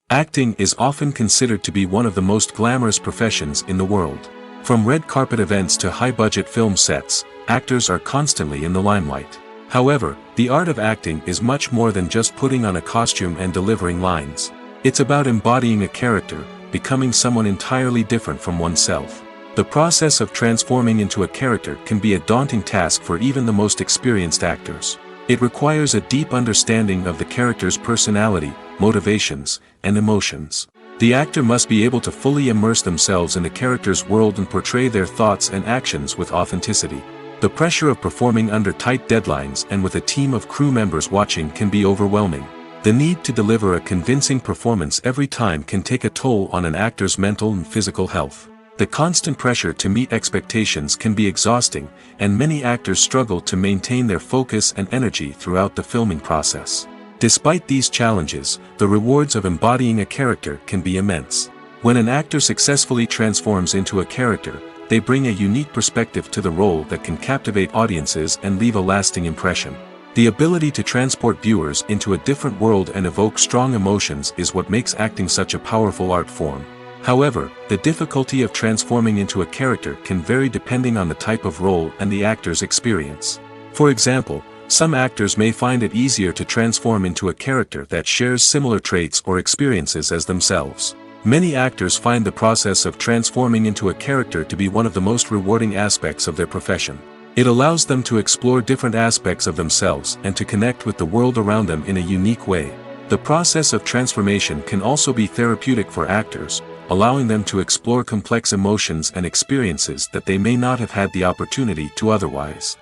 Acting is often considered to be one of the most glamorous professions in the world. From red carpet events to high-budget film sets, actors are constantly in the limelight. However, the art of acting is much more than just putting on a costume and delivering lines. It's about embodying a character, becoming someone entirely different from oneself. The process of transforming into a character can be a daunting task for even the most experienced actors. It requires a deep understanding of the character's personality, motivations, and emotions. The actor must be able to fully immerse themselves in the character's world and portray their thoughts and actions with authenticity. The pressure of performing under tight deadlines and with a team of crew members watching can be overwhelming. The need to deliver a convincing performance every time can take a toll on an actor's mental and physical health. The constant pressure to meet expectations can be exhausting, and many actors struggle to maintain their focus and energy throughout the filming process. Despite these challenges, the rewards of embodying a character can be immense. When an actor successfully transforms into a character, they bring a unique perspective to the role that can captivate audiences and leave a lasting impression. The ability to transport viewers into a different world and evoke strong emotions is what makes acting such a powerful art form. However, the difficulty of transforming into a character can vary depending on the type of role and the actor's experience. For example, some actors may find it easier to transform into a character that shares similar traits or experiences as themselves. Many actors find the process of transforming into a character to be one of the most rewarding aspects of their profession. It allows them to explore different aspects of themselves and to connect with the world around them in a unique way. The process of transformation can also be therapeutic for actors, allowing them to explore complex emotions and experiences that they may not have had the opportunity to otherwise.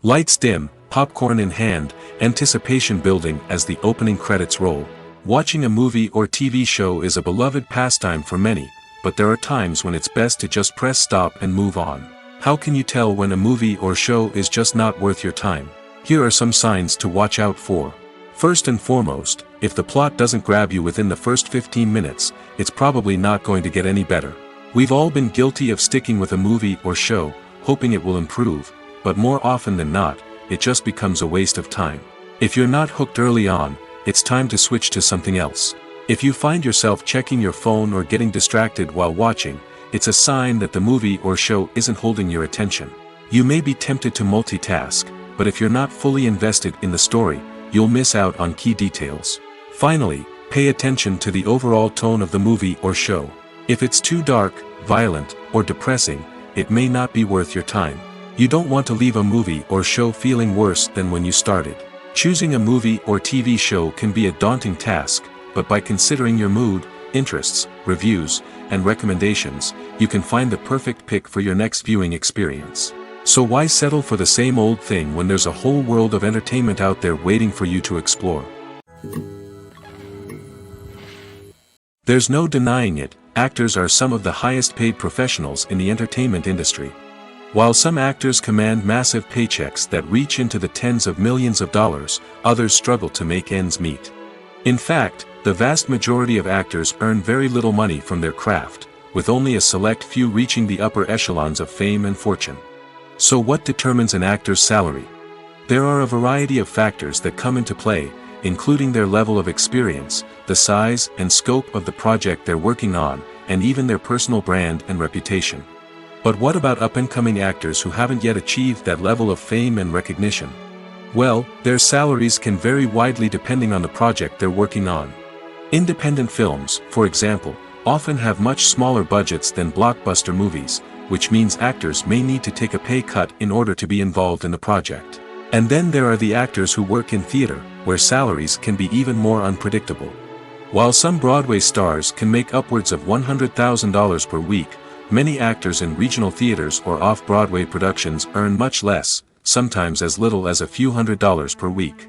Lights dim, popcorn in hand, anticipation building as the opening credits roll. Watching a movie or TV show is a beloved pastime for many, but there are times when it's best to just press stop and move on. How can you tell when a movie or show is just not worth your time? Here are some signs to watch out for. First and foremost, if the plot doesn't grab you within the first 15 minutes, it's probably not going to get any better. We've all been guilty of sticking with a movie or show, hoping it will improve, but more often than not, it just becomes a waste of time. If you're not hooked early on, it's time to switch to something else. If you find yourself checking your phone or getting distracted while watching, it's a sign that the movie or show isn't holding your attention. You may be tempted to multitask, but if you're not fully invested in the story, you'll miss out on key details. Finally, pay attention to the overall tone of the movie or show. If it's too dark, violent, or depressing, it may not be worth your time. You don't want to leave a movie or show feeling worse than when you started. Choosing a movie or TV show can be a daunting task, but by considering your mood, interests, reviews, and recommendations, you can find the perfect pick for your next viewing experience. So why settle for the same old thing when there's a whole world of entertainment out there waiting for you to explore? There's no denying it, actors are some of the highest paid professionals in the entertainment industry. While some actors command massive paychecks that reach into the tens of millions of dollars, others struggle to make ends meet. In fact, the vast majority of actors earn very little money from their craft, with only a select few reaching the upper echelons of fame and fortune. So what determines an actor's salary? There are a variety of factors that come into play, including their level of experience, the size and scope of the project they're working on, and even their personal brand and reputation. But what about up-and-coming actors who haven't yet achieved that level of fame and recognition? Well, their salaries can vary widely depending on the project they're working on. Independent films, for example, often have much smaller budgets than blockbuster movies, which means actors may need to take a pay cut in order to be involved in the project. And then there are the actors who work in theater, where salaries can be even more unpredictable. While some Broadway stars can make upwards of $100,000 per week, many actors in regional theaters or off-Broadway productions earn much less, sometimes as little as a few $100s per week.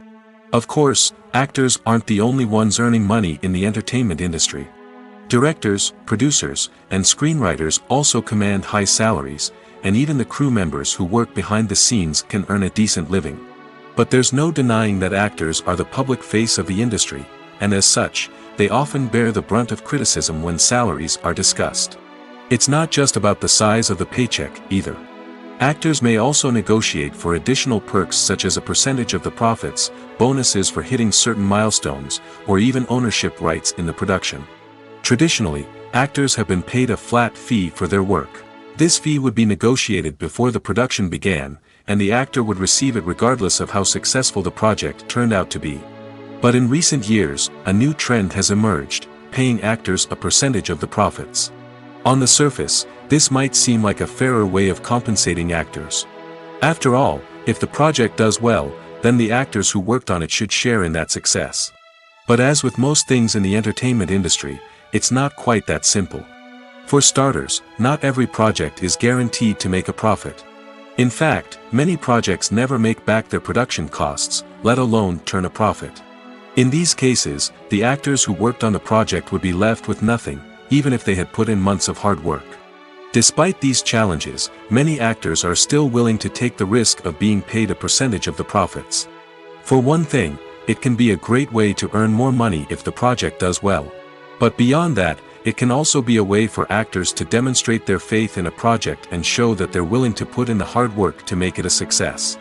Of course, actors aren't the only ones earning money in the entertainment industry. Directors, producers, and screenwriters also command high salaries, and even the crew members who work behind the scenes can earn a decent living. But there's no denying that actors are the public face of the industry, and as such, they often bear the brunt of criticism when salaries are discussed. It's not just about the size of the paycheck, either. Actors may also negotiate for additional perks such as a percentage of the profits, bonuses for hitting certain milestones, or even ownership rights in the production. Traditionally, actors have been paid a flat fee for their work. This fee would be negotiated before the production began, and the actor would receive it regardless of how successful the project turned out to be. But in recent years, a new trend has emerged, paying actors a percentage of the profits. On the surface, this might seem like a fairer way of compensating actors. After all, if the project does well, then the actors who worked on it should share in that success. But as with most things in the entertainment industry, it's not quite that simple. For starters, not every project is guaranteed to make a profit. In fact, many projects never make back their production costs, let alone turn a profit. In these cases, the actors who worked on the project would be left with nothing, even if they had put in months of hard work. Despite these challenges, many actors are still willing to take the risk of being paid a percentage of the profits. For one thing, it can be a great way to earn more money if the project does well. But beyond that, it can also be a way for actors to demonstrate their faith in a project and show that they're willing to put in the hard work to make it a success.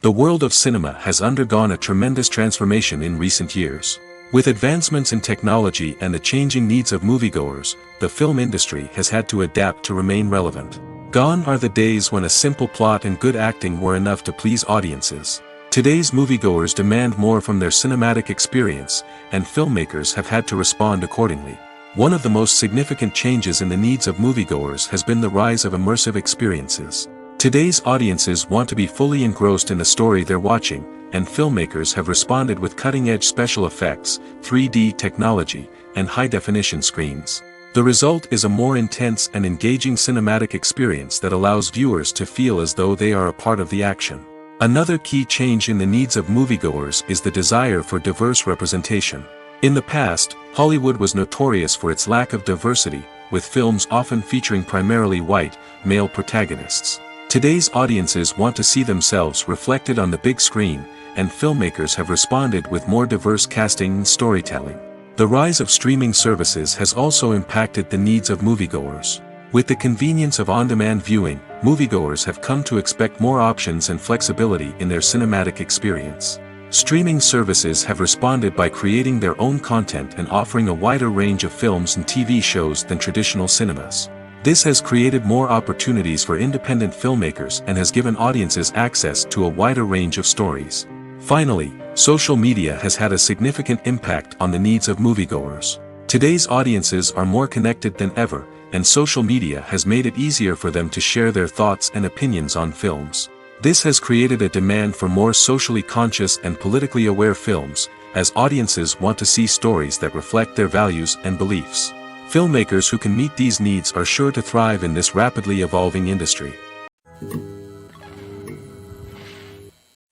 The world of cinema has undergone a tremendous transformation in recent years. With advancements in technology and the changing needs of moviegoers, the film industry has had to adapt to remain relevant. Gone are the days when a simple plot and good acting were enough to please audiences. Today's moviegoers demand more from their cinematic experience, and filmmakers have had to respond accordingly. One of the most significant changes in the needs of moviegoers has been the rise of immersive experiences. Today's audiences want to be fully engrossed in the story they're watching, and filmmakers have responded with cutting-edge special effects, 3D technology, and high-definition screens. The result is a more intense and engaging cinematic experience that allows viewers to feel as though they are a part of the action. Another key change in the needs of moviegoers is the desire for diverse representation. In the past, Hollywood was notorious for its lack of diversity, with films often featuring primarily white, male protagonists. Today's audiences want to see themselves reflected on the big screen, and filmmakers have responded with more diverse casting and storytelling. The rise of streaming services has also impacted the needs of moviegoers. With the convenience of on-demand viewing, moviegoers have come to expect more options and flexibility in their cinematic experience. Streaming services have responded by creating their own content and offering a wider range of films and TV shows than traditional cinemas. This has created more opportunities for independent filmmakers and has given audiences access to a wider range of stories. Finally, social media has had a significant impact on the needs of moviegoers. Today's audiences are more connected than ever, and social media has made it easier for them to share their thoughts and opinions on films. This has created a demand for more socially conscious and politically aware films, as audiences want to see stories that reflect their values and beliefs. Filmmakers who can meet these needs are sure to thrive in this rapidly evolving industry.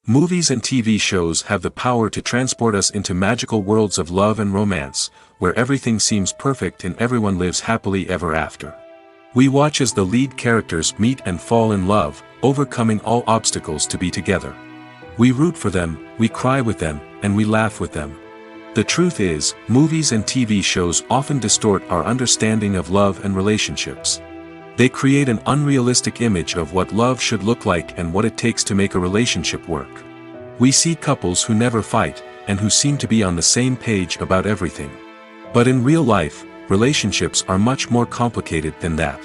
Movies and TV shows have the power to transport us into magical worlds of love and romance, where everything seems perfect and everyone lives happily ever after. We watch as the lead characters meet and fall in love, overcoming all obstacles to be together. We root for them, we cry with them, and we laugh with them. The truth is, movies and TV shows often distort our understanding of love and relationships. They create an unrealistic image of what love should look like and what it takes to make a relationship work. We see couples who never fight, and who seem to be on the same page about everything. But in real life, relationships are much more complicated than that.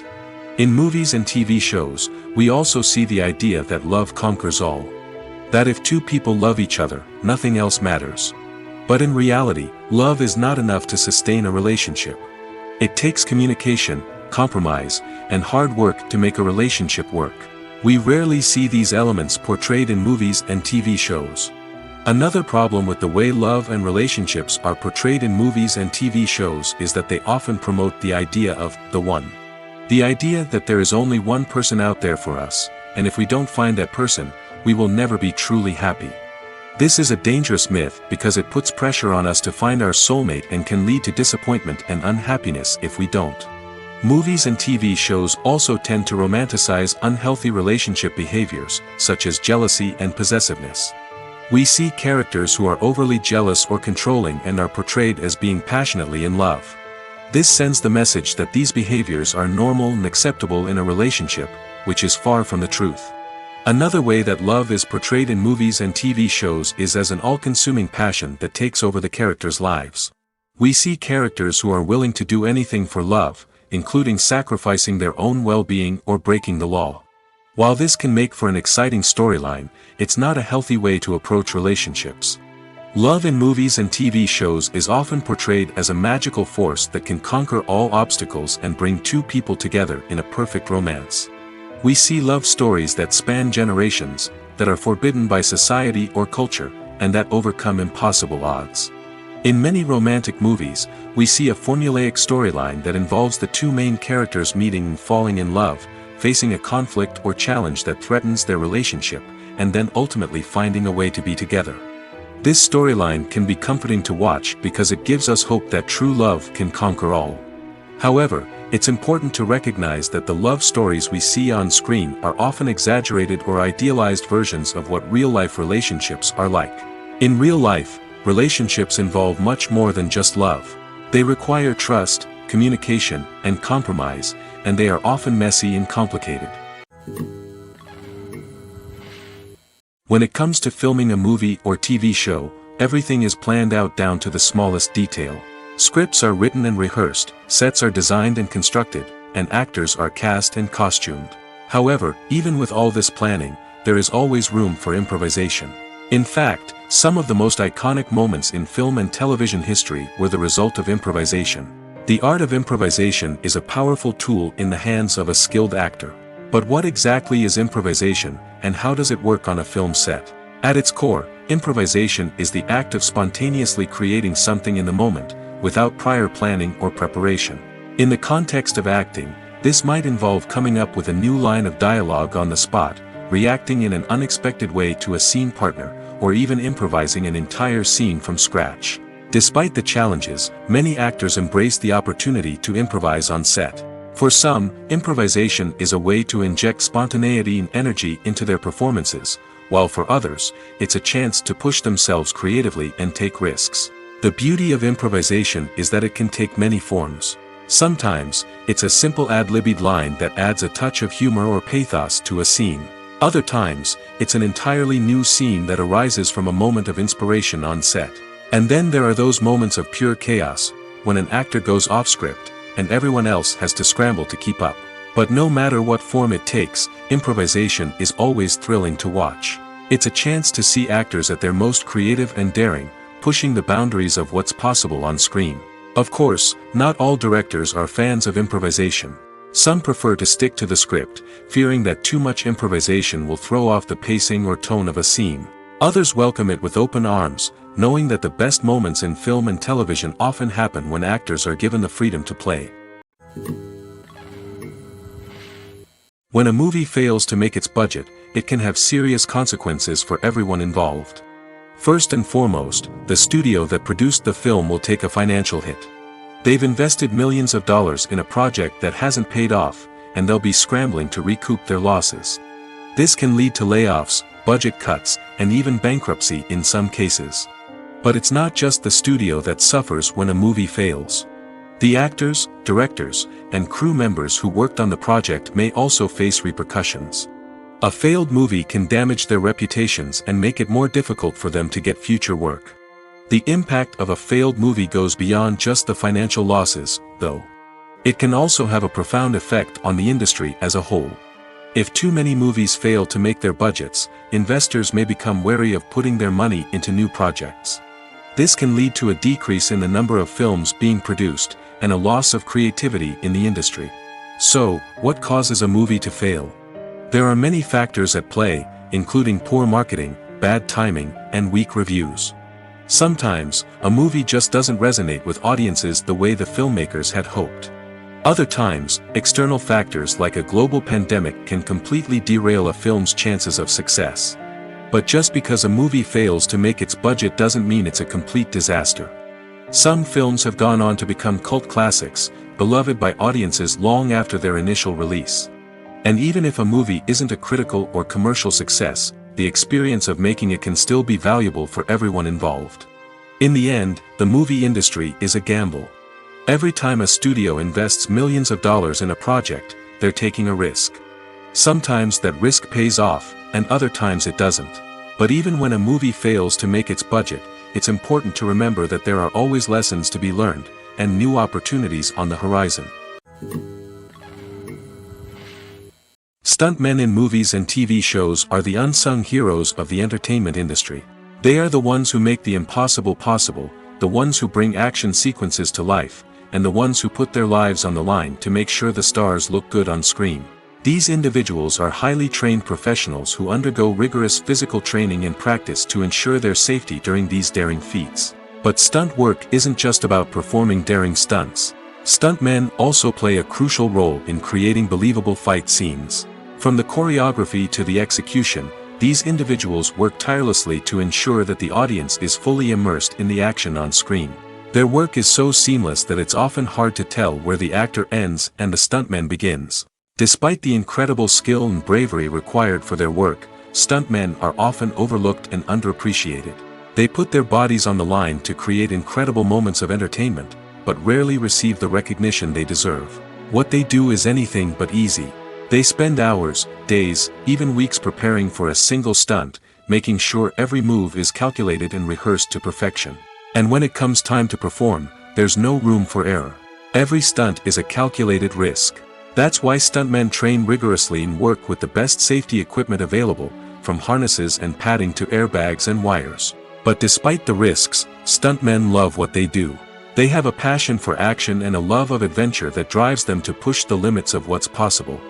In movies and TV shows, we also see the idea that love conquers all. That if two people love each other, nothing else matters. But in reality, love is not enough to sustain a relationship. It takes communication, compromise, and hard work to make a relationship work. We rarely see these elements portrayed in movies and TV shows. Another problem with the way love and relationships are portrayed in movies and TV shows is that they often promote the idea of the one. The idea that there is only one person out there for us, and if we don't find that person, we will never be truly happy. This is a dangerous myth because it puts pressure on us to find our soulmate and can lead to disappointment and unhappiness if we don't. Movies and TV shows also tend to romanticize unhealthy relationship behaviors, such as jealousy and possessiveness. We see characters who are overly jealous or controlling and are portrayed as being passionately in love. This sends the message that these behaviors are normal and acceptable in a relationship, which is far from the truth. Another way that love is portrayed in movies and TV shows is as an all-consuming passion that takes over the characters' lives. We see characters who are willing to do anything for love, including sacrificing their own well-being or breaking the law. While this can make for an exciting storyline, it's not a healthy way to approach relationships. Love in movies and TV shows is often portrayed as a magical force that can conquer all obstacles and bring two people together in a perfect romance. We see love stories that span generations, that are forbidden by society or culture, and that overcome impossible odds. In many romantic movies, we see a formulaic storyline that involves the two main characters meeting and falling in love, facing a conflict or challenge that threatens their relationship, and then ultimately finding a way to be together. This storyline can be comforting to watch because it gives us hope that true love can conquer all. However, it's important to recognize that the love stories we see on screen are often exaggerated or idealized versions of what real-life relationships are like. In real life, relationships involve much more than just love. They require trust, communication, and compromise, and they are often messy and complicated. When it comes to filming a movie or TV show, everything is planned out down to the smallest detail. Scripts are written and rehearsed, sets are designed and constructed, and actors are cast and costumed. However, even with all this planning, there is always room for improvisation. In fact, some of the most iconic moments in film and television history were the result of improvisation. The art of improvisation is a powerful tool in the hands of a skilled actor. But what exactly is improvisation, and how does it work on a film set? At its core, improvisation is the act of spontaneously creating something in the moment, without prior planning or preparation. In the context of acting, this might involve coming up with a new line of dialogue on the spot, reacting in an unexpected way to a scene partner, or even improvising an entire scene from scratch. Despite the challenges, many actors embrace the opportunity to improvise on set. For some, improvisation is a way to inject spontaneity and energy into their performances, while for others, it's a chance to push themselves creatively and take risks. The beauty of improvisation is that it can take many forms. Sometimes, it's a simple ad-libbed line that adds a touch of humor or pathos to a scene. Other times, it's an entirely new scene that arises from a moment of inspiration on set. And then there are those moments of pure chaos, when an actor goes off script, and everyone else has to scramble to keep up. But no matter what form it takes, improvisation is always thrilling to watch. It's a chance to see actors at their most creative and daring, pushing the boundaries of what's possible on screen. Of course, not all directors are fans of improvisation. Some prefer to stick to the script, fearing that too much improvisation will throw off the pacing or tone of a scene. Others welcome it with open arms, knowing that the best moments in film and television often happen when actors are given the freedom to play. When a movie fails to make its budget, it can have serious consequences for everyone involved. First and foremost, the studio that produced the film will take a financial hit. They've invested millions of dollars in a project that hasn't paid off, and they'll be scrambling to recoup their losses. This can lead to layoffs, budget cuts, and even bankruptcy in some cases. But it's not just the studio that suffers when a movie fails. The actors, directors, and crew members who worked on the project may also face repercussions. A failed movie can damage their reputations and make it more difficult for them to get future work. The impact of a failed movie goes beyond just the financial losses, though. It can also have a profound effect on the industry as a whole. If too many movies fail to make their budgets, investors may become wary of putting their money into new projects. This can lead to a decrease in the number of films being produced, and a loss of creativity in the industry. So, what causes a movie to fail? There are many factors at play, including poor marketing, bad timing, and weak reviews. Sometimes, a movie just doesn't resonate with audiences the way the filmmakers had hoped. Other times, external factors like a global pandemic can completely derail a film's chances of success. But just because a movie fails to make its budget doesn't mean it's a complete disaster. Some films have gone on to become cult classics, beloved by audiences long after their initial release. And even if a movie isn't a critical or commercial success, the experience of making it can still be valuable for everyone involved. In the end, the movie industry is a gamble. Every time a studio invests millions of dollars in a project, they're taking a risk. Sometimes that risk pays off, and other times it doesn't. But even when a movie fails to make its budget, it's important to remember that there are always lessons to be learned, and new opportunities on the horizon. Stuntmen in movies and TV shows are the unsung heroes of the entertainment industry. They are the ones who make the impossible possible, the ones who bring action sequences to life, and the ones who put their lives on the line to make sure the stars look good on screen. These individuals are highly trained professionals who undergo rigorous physical training and practice to ensure their safety during these daring feats. But stunt work isn't just about performing daring stunts. Stuntmen also play a crucial role in creating believable fight scenes. From the choreography to the execution, These individuals work tirelessly to ensure that the audience is fully immersed in the action on screen. Their work is so seamless that it's often hard to tell where the actor ends and the stuntman begins. Despite the incredible skill and bravery required for their work, stuntmen are often overlooked and underappreciated. They put their bodies on the line to create incredible moments of entertainment, but rarely receive the recognition they deserve. What they do is anything but easy. They spend hours, days, even weeks preparing for a single stunt, making sure every move is calculated and rehearsed to perfection. And when it comes time to perform, there's no room for error. Every stunt is a calculated risk. That's why stuntmen train rigorously and work with the best safety equipment available, from harnesses and padding to airbags and wires. But despite the risks, stuntmen love what they do. They have a passion for action and a love of adventure that drives them to push the limits of what's possible.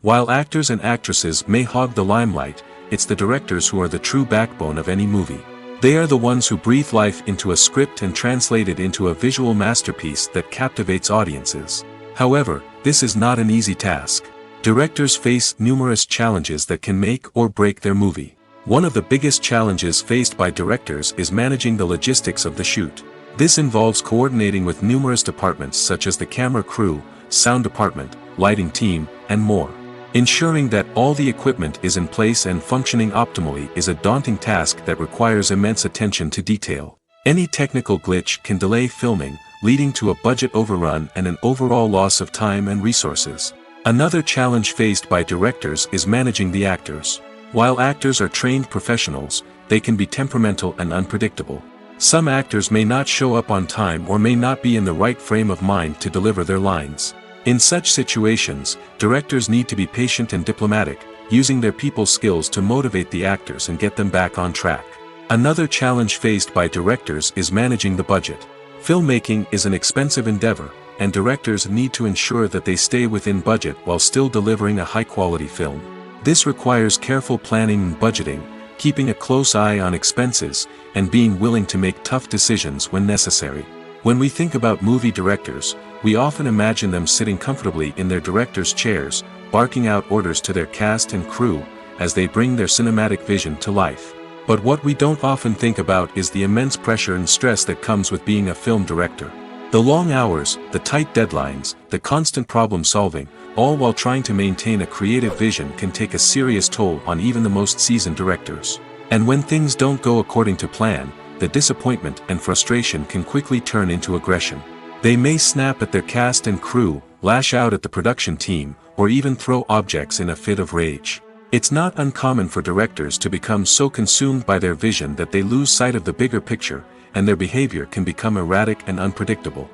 While actors and actresses may hog the limelight, it's the directors who are the true backbone of any movie. They are the ones who breathe life into a script and translate it into a visual masterpiece that captivates audiences. However, this is not an easy task. Directors face numerous challenges that can make or break their movie. One of the biggest challenges faced by directors is managing the logistics of the shoot. This involves coordinating with numerous departments such as the camera crew, sound department, lighting team, and more. Ensuring that all the equipment is in place and functioning optimally is a daunting task that requires immense attention to detail. Any technical glitch can delay filming, leading to a budget overrun and an overall loss of time and resources. Another challenge faced by directors is managing the actors. While actors are trained professionals, they can be temperamental and unpredictable. Some actors may not show up on time or may not be in the right frame of mind to deliver their lines. In such situations, directors need to be patient and diplomatic, using their people skills to motivate the actors and get them back on track. Another challenge faced by directors is managing the budget. Filmmaking is an expensive endeavor, and directors need to ensure that they stay within budget while still delivering a high-quality film. This requires careful planning and budgeting, keeping a close eye on expenses, and being willing to make tough decisions when necessary. When we think about movie directors, we often imagine them sitting comfortably in their director's chairs, barking out orders to their cast and crew, as they bring their cinematic vision to life. But what we don't often think about is the immense pressure and stress that comes with being a film director. The long hours, the tight deadlines, the constant problem solving, all while trying to maintain a creative vision can take a serious toll on even the most seasoned directors. And when things don't go according to plan, the disappointment and frustration can quickly turn into aggression. They may snap at their cast and crew, lash out at the production team, or even throw objects in a fit of rage. It's not uncommon for directors to become so consumed by their vision that they lose sight of the bigger picture, and their behavior can become erratic and unpredictable.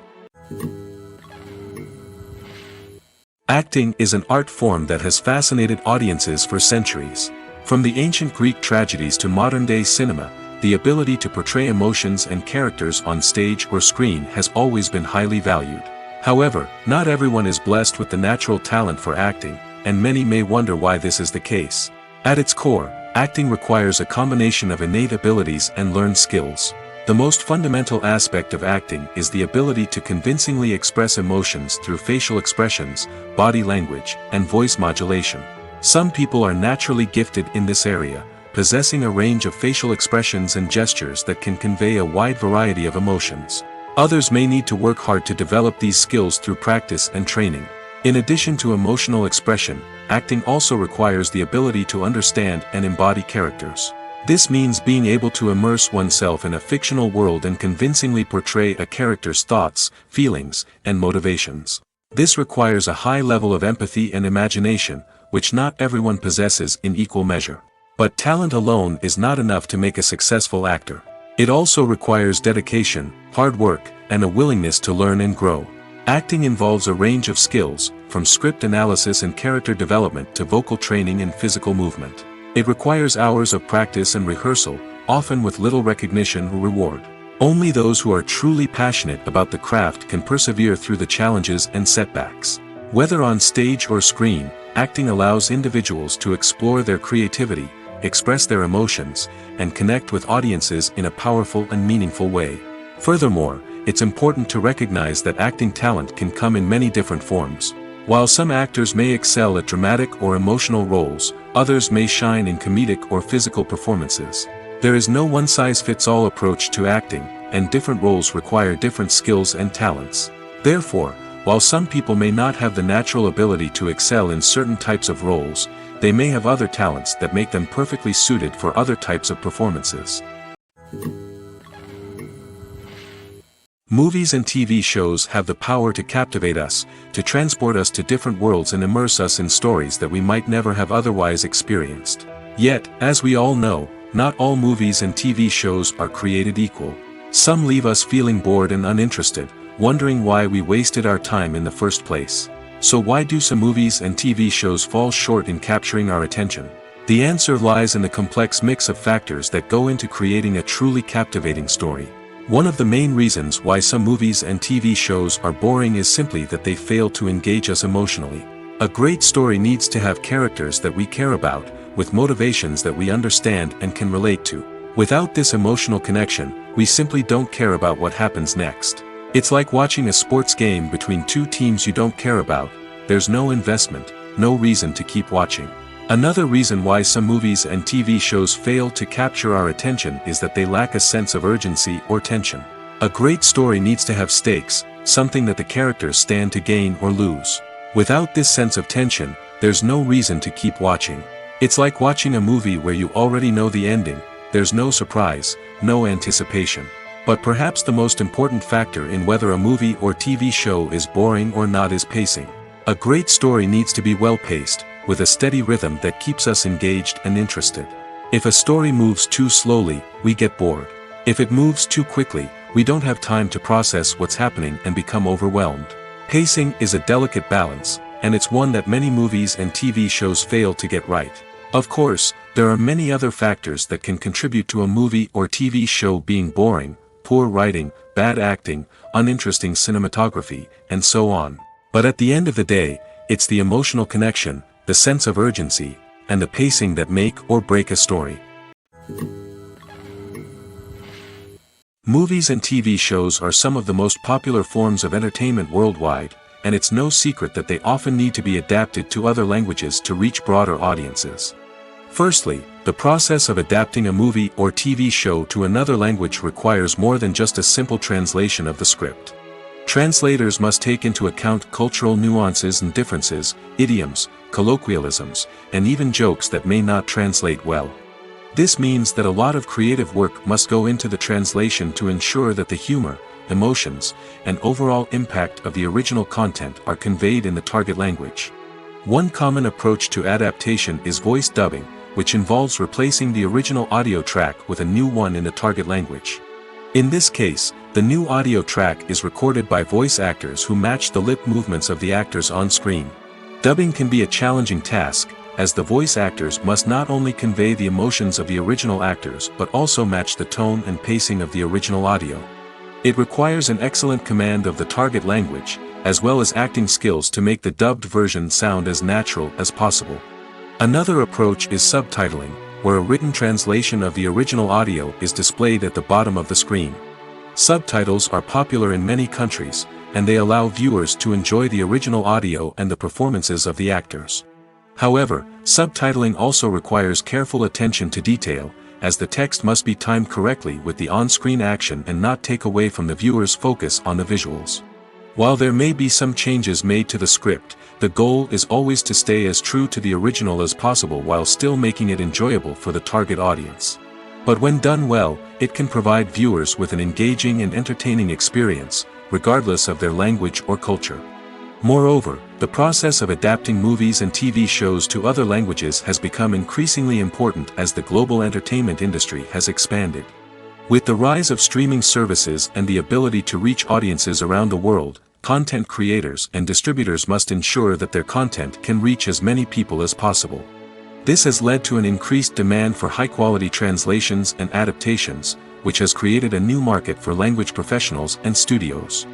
Acting is an art form that has fascinated audiences for centuries. From the ancient Greek tragedies to modern-day cinema, the ability to portray emotions and characters on stage or screen has always been highly valued. However, not everyone is blessed with the natural talent for acting, and many may wonder why this is the case. At its core, acting requires a combination of innate abilities and learned skills. The most fundamental aspect of acting is the ability to convincingly express emotions through facial expressions, body language, and voice modulation. Some people are naturally gifted in this area, possessing a range of facial expressions and gestures that can convey a wide variety of emotions. Others may need to work hard to develop these skills through practice and training. In addition to emotional expression, acting also requires the ability to understand and embody characters. This means being able to immerse oneself in a fictional world and convincingly portray a character's thoughts, feelings, and motivations. This requires a high level of empathy and imagination, which not everyone possesses in equal measure. But talent alone is not enough to make a successful actor. It also requires dedication, hard work, and a willingness to learn and grow. Acting involves a range of skills, from script analysis and character development to vocal training and physical movement. It requires hours of practice and rehearsal, often with little recognition or reward. Only those who are truly passionate about the craft can persevere through the challenges and setbacks. Whether on stage or screen, acting allows individuals to explore their creativity, express their emotions, and connect with audiences in a powerful and meaningful way. Furthermore, it's important to recognize that acting talent can come in many different forms. While some actors may excel at dramatic or emotional roles, others may shine in comedic or physical performances. There is no one-size-fits-all approach to acting, and different roles require different skills and talents. Therefore, while some people may not have the natural ability to excel in certain types of roles, they may have other talents that make them perfectly suited for other types of performances. Movies and TV shows have the power to captivate us, to transport us to different worlds and immerse us in stories that we might never have otherwise experienced. Yet, as we all know, not all movies and TV shows are created equal. Some leave us feeling bored and uninterested, wondering why we wasted our time in the first place. So why do some movies and TV shows fall short in capturing our attention? The answer lies in the complex mix of factors that go into creating a truly captivating story. One of the main reasons why some movies and TV shows are boring is simply that they fail to engage us emotionally. A great story needs to have characters that we care about, with motivations that we understand and can relate to. Without this emotional connection, we simply don't care about what happens next. It's like watching a sports game between two teams you don't care about. There's no investment, no reason to keep watching. Another reason why some movies and TV shows fail to capture our attention is that they lack a sense of urgency or tension. A great story needs to have stakes, something that the characters stand to gain or lose. Without this sense of tension, there's no reason to keep watching. It's like watching a movie where you already know the ending. There's no surprise, no anticipation. But perhaps the most important factor in whether a movie or TV show is boring or not is pacing. A great story needs to be well-paced, with a steady rhythm that keeps us engaged and interested. If a story moves too slowly, we get bored. If it moves too quickly, we don't have time to process what's happening and become overwhelmed. Pacing is a delicate balance, and it's one that many movies and TV shows fail to get right. Of course, there are many other factors that can contribute to a movie or TV show being boring: poor writing, bad acting, uninteresting cinematography, and so on. But at the end of the day, it's the emotional connection, the sense of urgency, and the pacing that make or break a story. Movies and TV shows are some of the most popular forms of entertainment worldwide, and it's no secret that they often need to be adapted to other languages to reach broader audiences. Firstly, the process of adapting a movie or TV show to another language requires more than just a simple translation of the script. Translators must take into account cultural nuances and differences, idioms, colloquialisms, and even jokes that may not translate well. This means that a lot of creative work must go into the translation to ensure that the humor, emotions, and overall impact of the original content are conveyed in the target language. One common approach to adaptation is voice dubbing, which involves replacing the original audio track with a new one in the target language. In this case, the new audio track is recorded by voice actors who match the lip movements of the actors on screen. Dubbing can be a challenging task, as the voice actors must not only convey the emotions of the original actors but also match the tone and pacing of the original audio. It requires an excellent command of the target language, as well as acting skills to make the dubbed version sound as natural as possible. Another approach is subtitling, where a written translation of the original audio is displayed at the bottom of the screen. Subtitles are popular in many countries, and they allow viewers to enjoy the original audio and the performances of the actors. However, subtitling also requires careful attention to detail, as the text must be timed correctly with the on-screen action and not take away from the viewer's focus on the visuals. While there may be some changes made to the script, the goal is always to stay as true to the original as possible while still making it enjoyable for the target audience. But when done well, it can provide viewers with an engaging and entertaining experience, regardless of their language or culture. Moreover, the process of adapting movies and TV shows to other languages has become increasingly important as the global entertainment industry has expanded. With the rise of streaming services and the ability to reach audiences around the world, content creators and distributors must ensure that their content can reach as many people as possible. This has led to an increased demand for high-quality translations and adaptations, which has created a new market for language professionals and studios.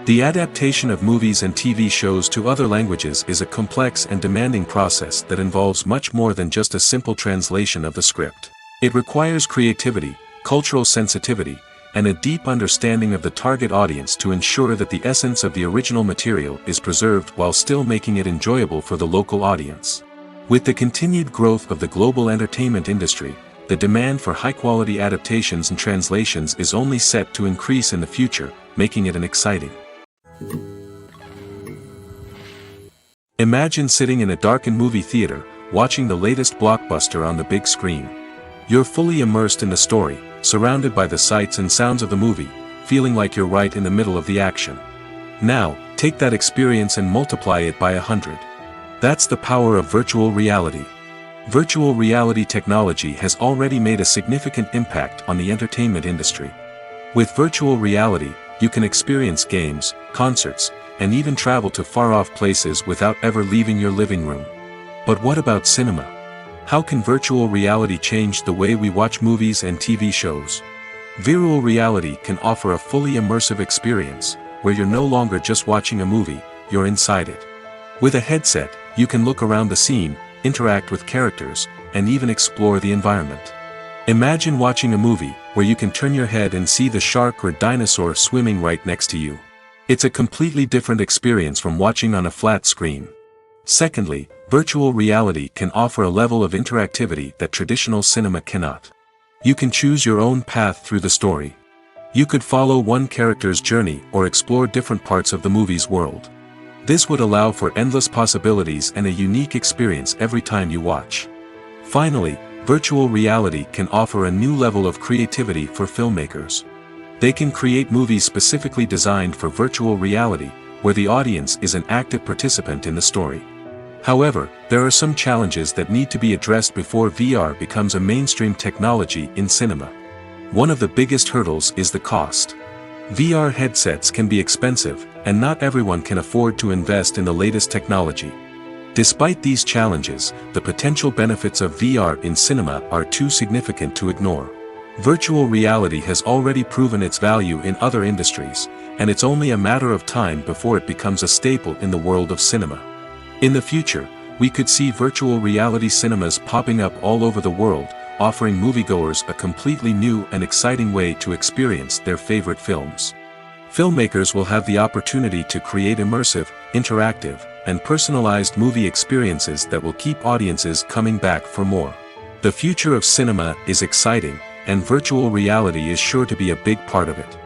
The adaptation of movies and TV shows to other languages is a complex and demanding process that involves much more than just a simple translation of the script. It requires creativity, cultural sensitivity, and a deep understanding of the target audience to ensure that the essence of the original material is preserved while still making it enjoyable for the local audience. With the continued growth of the global entertainment industry, the demand for high-quality adaptations and translations is only set to increase in the future, making it an exciting. Imagine sitting in a darkened movie theater, watching the latest blockbuster on the big screen. You're fully immersed in the story, surrounded by the sights and sounds of the movie, feeling like you're right in the middle of the action. Now, take that experience and multiply it by 100. That's the power of virtual reality. Virtual reality technology has already made a significant impact on the entertainment industry. With virtual reality, you can experience games, concerts, and even travel to far-off places without ever leaving your living room. But what about cinema? How can virtual reality change the way we watch movies and TV shows? Virtual reality can offer a fully immersive experience, where you're no longer just watching a movie, you're inside it. With a headset, you can look around the scene, interact with characters, and even explore the environment. Imagine watching a movie where you can turn your head and see the shark or dinosaur swimming right next to you. It's a completely different experience from watching on a flat screen. Secondly, virtual reality can offer a level of interactivity that traditional cinema cannot. You can choose your own path through the story. You could follow one character's journey or explore different parts of the movie's world. This would allow for endless possibilities and a unique experience every time you watch. Finally, virtual reality can offer a new level of creativity for filmmakers. They can create movies specifically designed for virtual reality, where the audience is an active participant in the story. However, there are some challenges that need to be addressed before VR becomes a mainstream technology in cinema. One of the biggest hurdles is the cost. VR headsets can be expensive, and not everyone can afford to invest in the latest technology. Despite these challenges, the potential benefits of VR in cinema are too significant to ignore. Virtual reality has already proven its value in other industries, and it's only a matter of time before it becomes a staple in the world of cinema. In the future, we could see virtual reality cinemas popping up all over the world, offering moviegoers a completely new and exciting way to experience their favorite films. Filmmakers will have the opportunity to create immersive, interactive, and personalized movie experiences that will keep audiences coming back for more. The future of cinema is exciting, and virtual reality is sure to be a big part of it.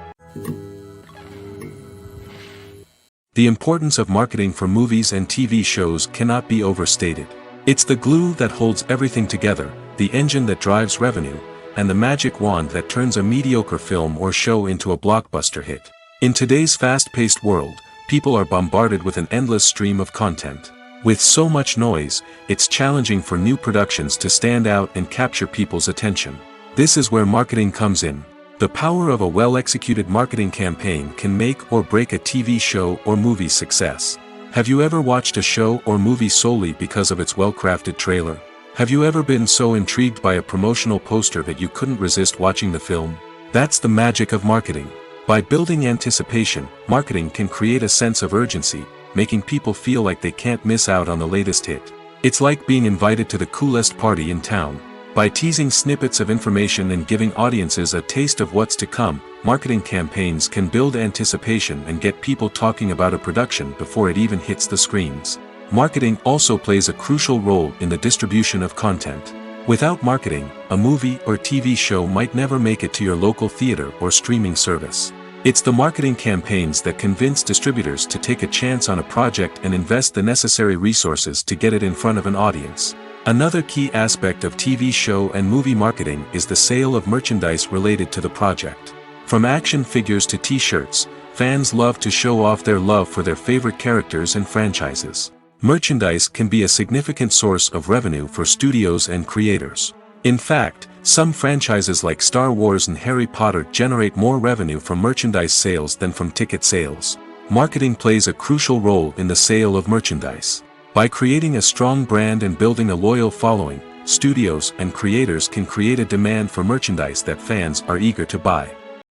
The importance of marketing for movies and TV shows cannot be overstated. It's the glue that holds everything together, the engine that drives revenue, and the magic wand that turns a mediocre film or show into a blockbuster hit. In today's fast-paced world, people are bombarded with an endless stream of content. With so much noise, it's challenging for new productions to stand out and capture people's attention. This is where marketing comes in. The power of a well-executed marketing campaign can make or break a TV show or movie's success. Have you ever watched a show or movie solely because of its well-crafted trailer? Have you ever been so intrigued by a promotional poster that you couldn't resist watching the film? That's the magic of marketing. By building anticipation, marketing can create a sense of urgency, making people feel like they can't miss out on the latest hit. It's like being invited to the coolest party in town. By teasing snippets of information and giving audiences a taste of what's to come, marketing campaigns can build anticipation and get people talking about a production before it even hits the screens. Marketing also plays a crucial role in the distribution of content. Without marketing, a movie or TV show might never make it to your local theater or streaming service. It's the marketing campaigns that convince distributors to take a chance on a project and invest the necessary resources to get it in front of an audience. Another key aspect of TV show and movie marketing is the sale of merchandise related to the project. From action figures to t-shirts, fans love to show off their love for their favorite characters and franchises. Merchandise can be a significant source of revenue for studios and creators. In fact, some franchises like Star Wars and Harry Potter generate more revenue from merchandise sales than from ticket sales. Marketing plays a crucial role in the sale of merchandise. By creating a strong brand and building a loyal following, studios and creators can create a demand for merchandise that fans are eager to buy.